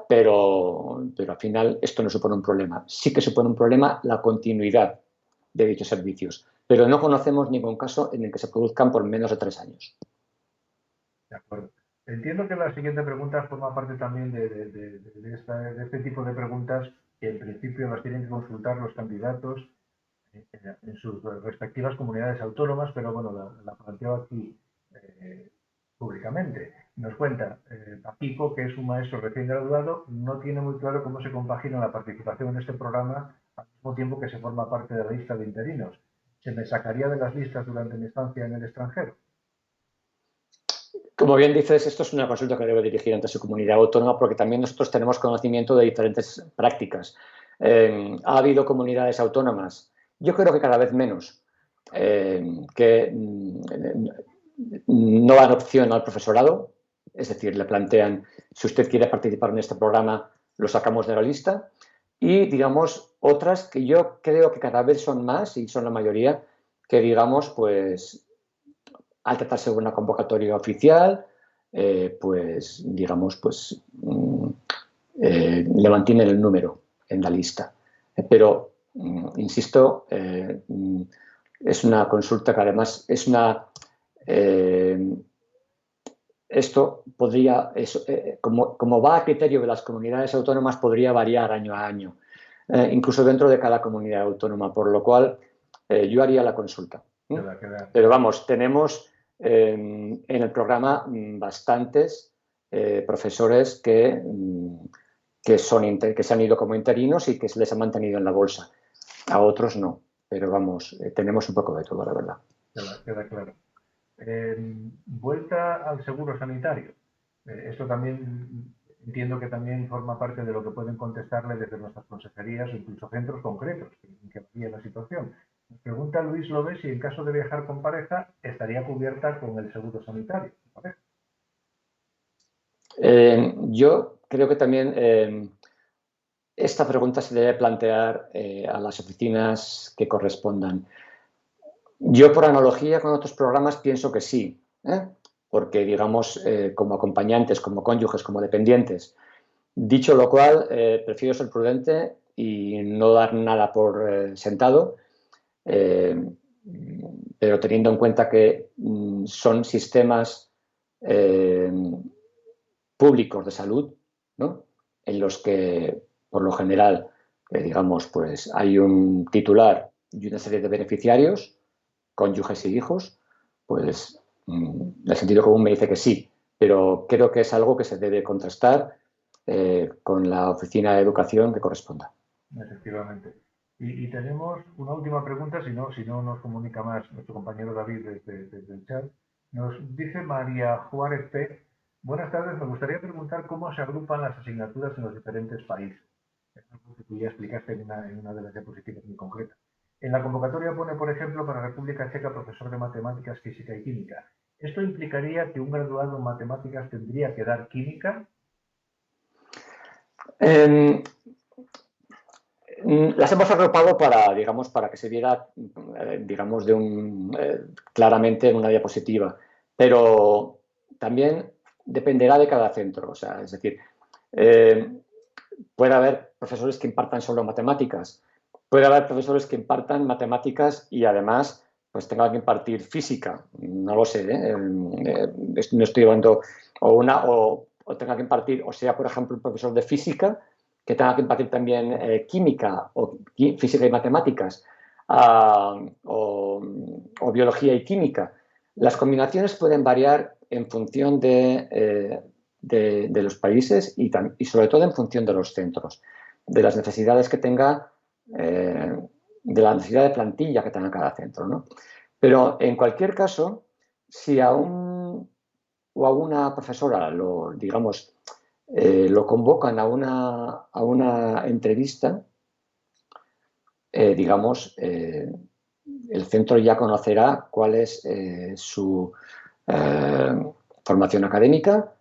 pero al final esto no supone un problema. Sí que supone un problema la continuidad de dichos servicios, pero no conocemos ningún caso en el que se produzcan por menos de 3 años. De acuerdo. Entiendo que la siguiente pregunta forma parte también de este tipo de preguntas que en principio las tienen que consultar los candidatos en sus respectivas comunidades autónomas, pero bueno, la planteo aquí públicamente. Nos cuenta Paquico, que es un maestro recién graduado, no tiene muy claro cómo se compagina la participación en este programa al mismo tiempo que se forma parte de la lista de interinos. ¿Se me sacaría de las listas durante mi estancia en el extranjero? Como bien dices, esto es una consulta que debe dirigir ante su comunidad autónoma, porque también nosotros tenemos conocimiento de diferentes prácticas. Ha habido comunidades autónomas, yo creo que cada vez menos, que no dan opción al profesorado, es decir, le plantean: si usted quiere participar en este programa, lo sacamos de la lista. Y, digamos, otras que yo creo que cada vez son más, y son la mayoría, que, digamos, pues al tratarse de una convocatoria oficial, pues, digamos, pues le mantienen el número en la lista. Pero, insisto, es una consulta que además es una... esto podría, como va a criterio de las comunidades autónomas, podría variar año a año, incluso dentro de cada comunidad autónoma, por lo cual yo haría la consulta. Pero vamos, tenemos en el programa bastantes profesores que se han ido como interinos y que se les ha mantenido en la bolsa. A otros no, pero vamos, tenemos un poco de todo, la verdad. Queda claro. Vuelta al seguro sanitario. Esto también entiendo que también forma parte de lo que pueden contestarle desde nuestras consejerías o incluso centros concretos en que varía la situación. Nos pregunta Luis López si en caso de viajar con pareja estaría cubierta con el seguro sanitario. Yo creo que también esta pregunta se debe plantear a las oficinas que correspondan. Yo, por analogía con otros programas, pienso que sí, porque, digamos, como acompañantes, como cónyuges, como dependientes. Dicho lo cual, prefiero ser prudente y no dar nada por sentado, pero teniendo en cuenta que son sistemas públicos de salud, ¿no? En los que, por lo general, digamos, pues hay un titular y una serie de beneficiarios, cónyuges y hijos, pues el sentido común me dice que sí, pero creo que es algo que se debe contrastar con la oficina de educación que corresponda. Efectivamente. Y tenemos una última pregunta, si no nos comunica más nuestro compañero David desde el chat. Nos dice María Juárez P. Buenas tardes, me gustaría preguntar cómo se agrupan las asignaturas en los diferentes países. Es algo que tú ya explicaste en una de las diapositivas muy concretas. En la convocatoria pone, por ejemplo, para República Checa, profesor de matemáticas, física y química. ¿Esto implicaría que un graduado en matemáticas tendría que dar química? Las hemos agrupado para, digamos, para que se viera, digamos, claramente en una diapositiva, pero también dependerá de cada centro. O sea, es decir, puede haber profesores que impartan solo matemáticas, puede haber profesores que impartan matemáticas y además pues tengan que impartir física, no lo sé, no estoy hablando, o tenga que impartir, o sea, por ejemplo, un profesor de física que tenga que impartir también química o física y matemáticas, o biología y química. Las combinaciones pueden variar en función de los países y sobre todo en función de los centros, de las necesidades que tenga, de la necesidad de plantilla que tenga cada centro, ¿no? Pero en cualquier caso, si a un o a una profesora digamos, lo convocan a una entrevista, digamos, el centro ya conocerá cuál es su formación académica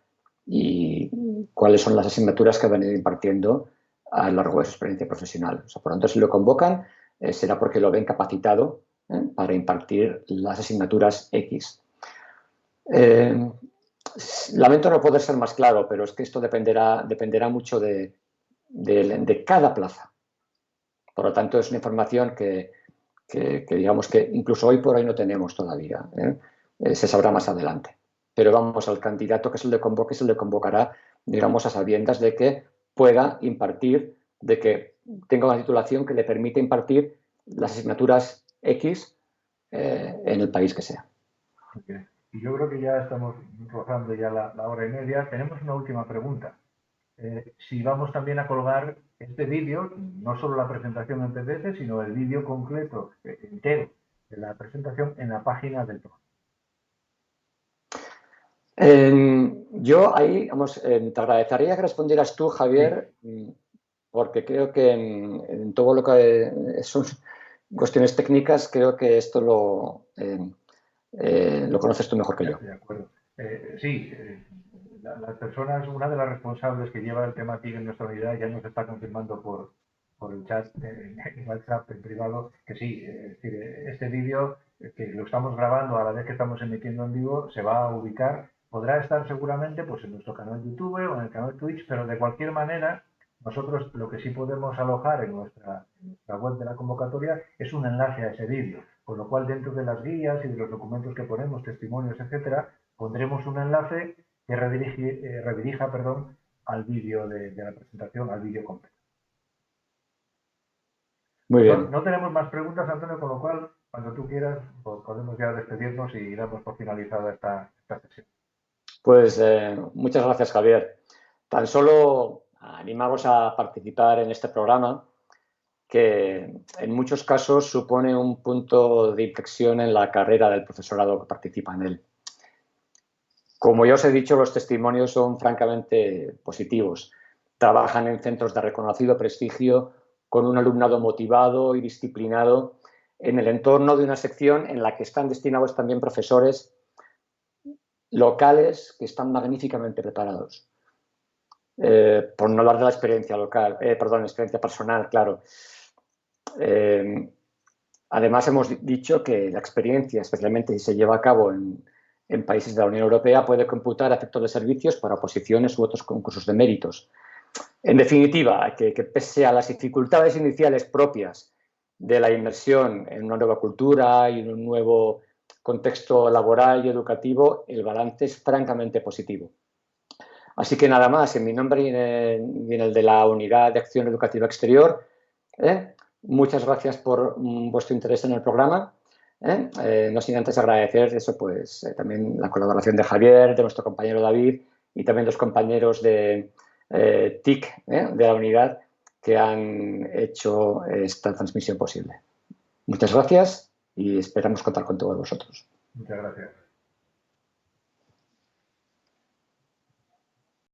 y cuáles son las asignaturas que van a ir impartiendo a lo largo de su experiencia profesional. O sea, por lo tanto, si lo convocan, será porque lo ven capacitado para impartir las asignaturas X. Lamento no poder ser más claro, pero es que esto dependerá mucho de cada plaza. Por lo tanto, es una información que digamos que incluso hoy por hoy no tenemos todavía. Se sabrá más adelante. Pero vamos, al candidato que se le convocará, digamos, a sabiendas de que pueda impartir, de que tenga una titulación que le permite impartir las asignaturas X en el país que sea. Okay. Y yo creo que ya estamos rozando ya la hora y media. Tenemos una última pregunta. Si vamos también a colgar este vídeo, no solo la presentación en PDF, sino el vídeo completo, entero, de la presentación en la página del programa. Yo ahí, vamos, te agradecería que respondieras tú, Javier, sí, porque creo que en todo lo que son cuestiones técnicas, creo que esto lo conoces tú mejor que yo. De acuerdo. Sí, las personas, una de las responsables que lleva el tema TIC en nuestra unidad ya nos está confirmando por el chat en WhatsApp en privado que sí, es decir, este vídeo que lo estamos grabando a la vez que estamos emitiendo en vivo se va a ubicar, podrá estar seguramente pues en nuestro canal de YouTube o en el canal de Twitch, pero de cualquier manera nosotros lo que sí podemos alojar en nuestra web de la convocatoria es un enlace a ese vídeo, con lo cual dentro de las guías y de los documentos que ponemos, testimonios, etcétera, pondremos un enlace que redirija al vídeo de la presentación, al vídeo completo. Muy bien. No tenemos más preguntas, Antonio, con lo cual, cuando tú quieras, podemos ya despedirnos y damos por finalizada esta sesión. Pues muchas gracias, Javier. Tan solo animaros a participar en este programa que en muchos casos supone un punto de inflexión en la carrera del profesorado que participa en él. Como ya os he dicho, los testimonios son francamente positivos. Trabajan en centros de reconocido prestigio con un alumnado motivado y disciplinado en el entorno de una sección en la que están destinados también profesores locales que están magníficamente preparados. Por no hablar de la experiencia local, la experiencia personal, claro. Además, hemos dicho que la experiencia, especialmente si se lleva a cabo en países de la Unión Europea, puede computar a efectos de servicios para oposiciones u otros concursos de méritos. En definitiva, que pese a las dificultades iniciales propias de la inmersión en una nueva cultura y en un nuevo contexto laboral y educativo, el balance es francamente positivo. Así que nada más, en mi nombre y en el de la Unidad de Acción Educativa Exterior, muchas gracias por vuestro interés en el programa. No sin antes agradecer eso, pues, también la colaboración de Javier, de nuestro compañero David y también los compañeros de TIC, de la unidad, que han hecho esta transmisión posible. Muchas gracias y esperamos contar con todos vosotros. Muchas gracias.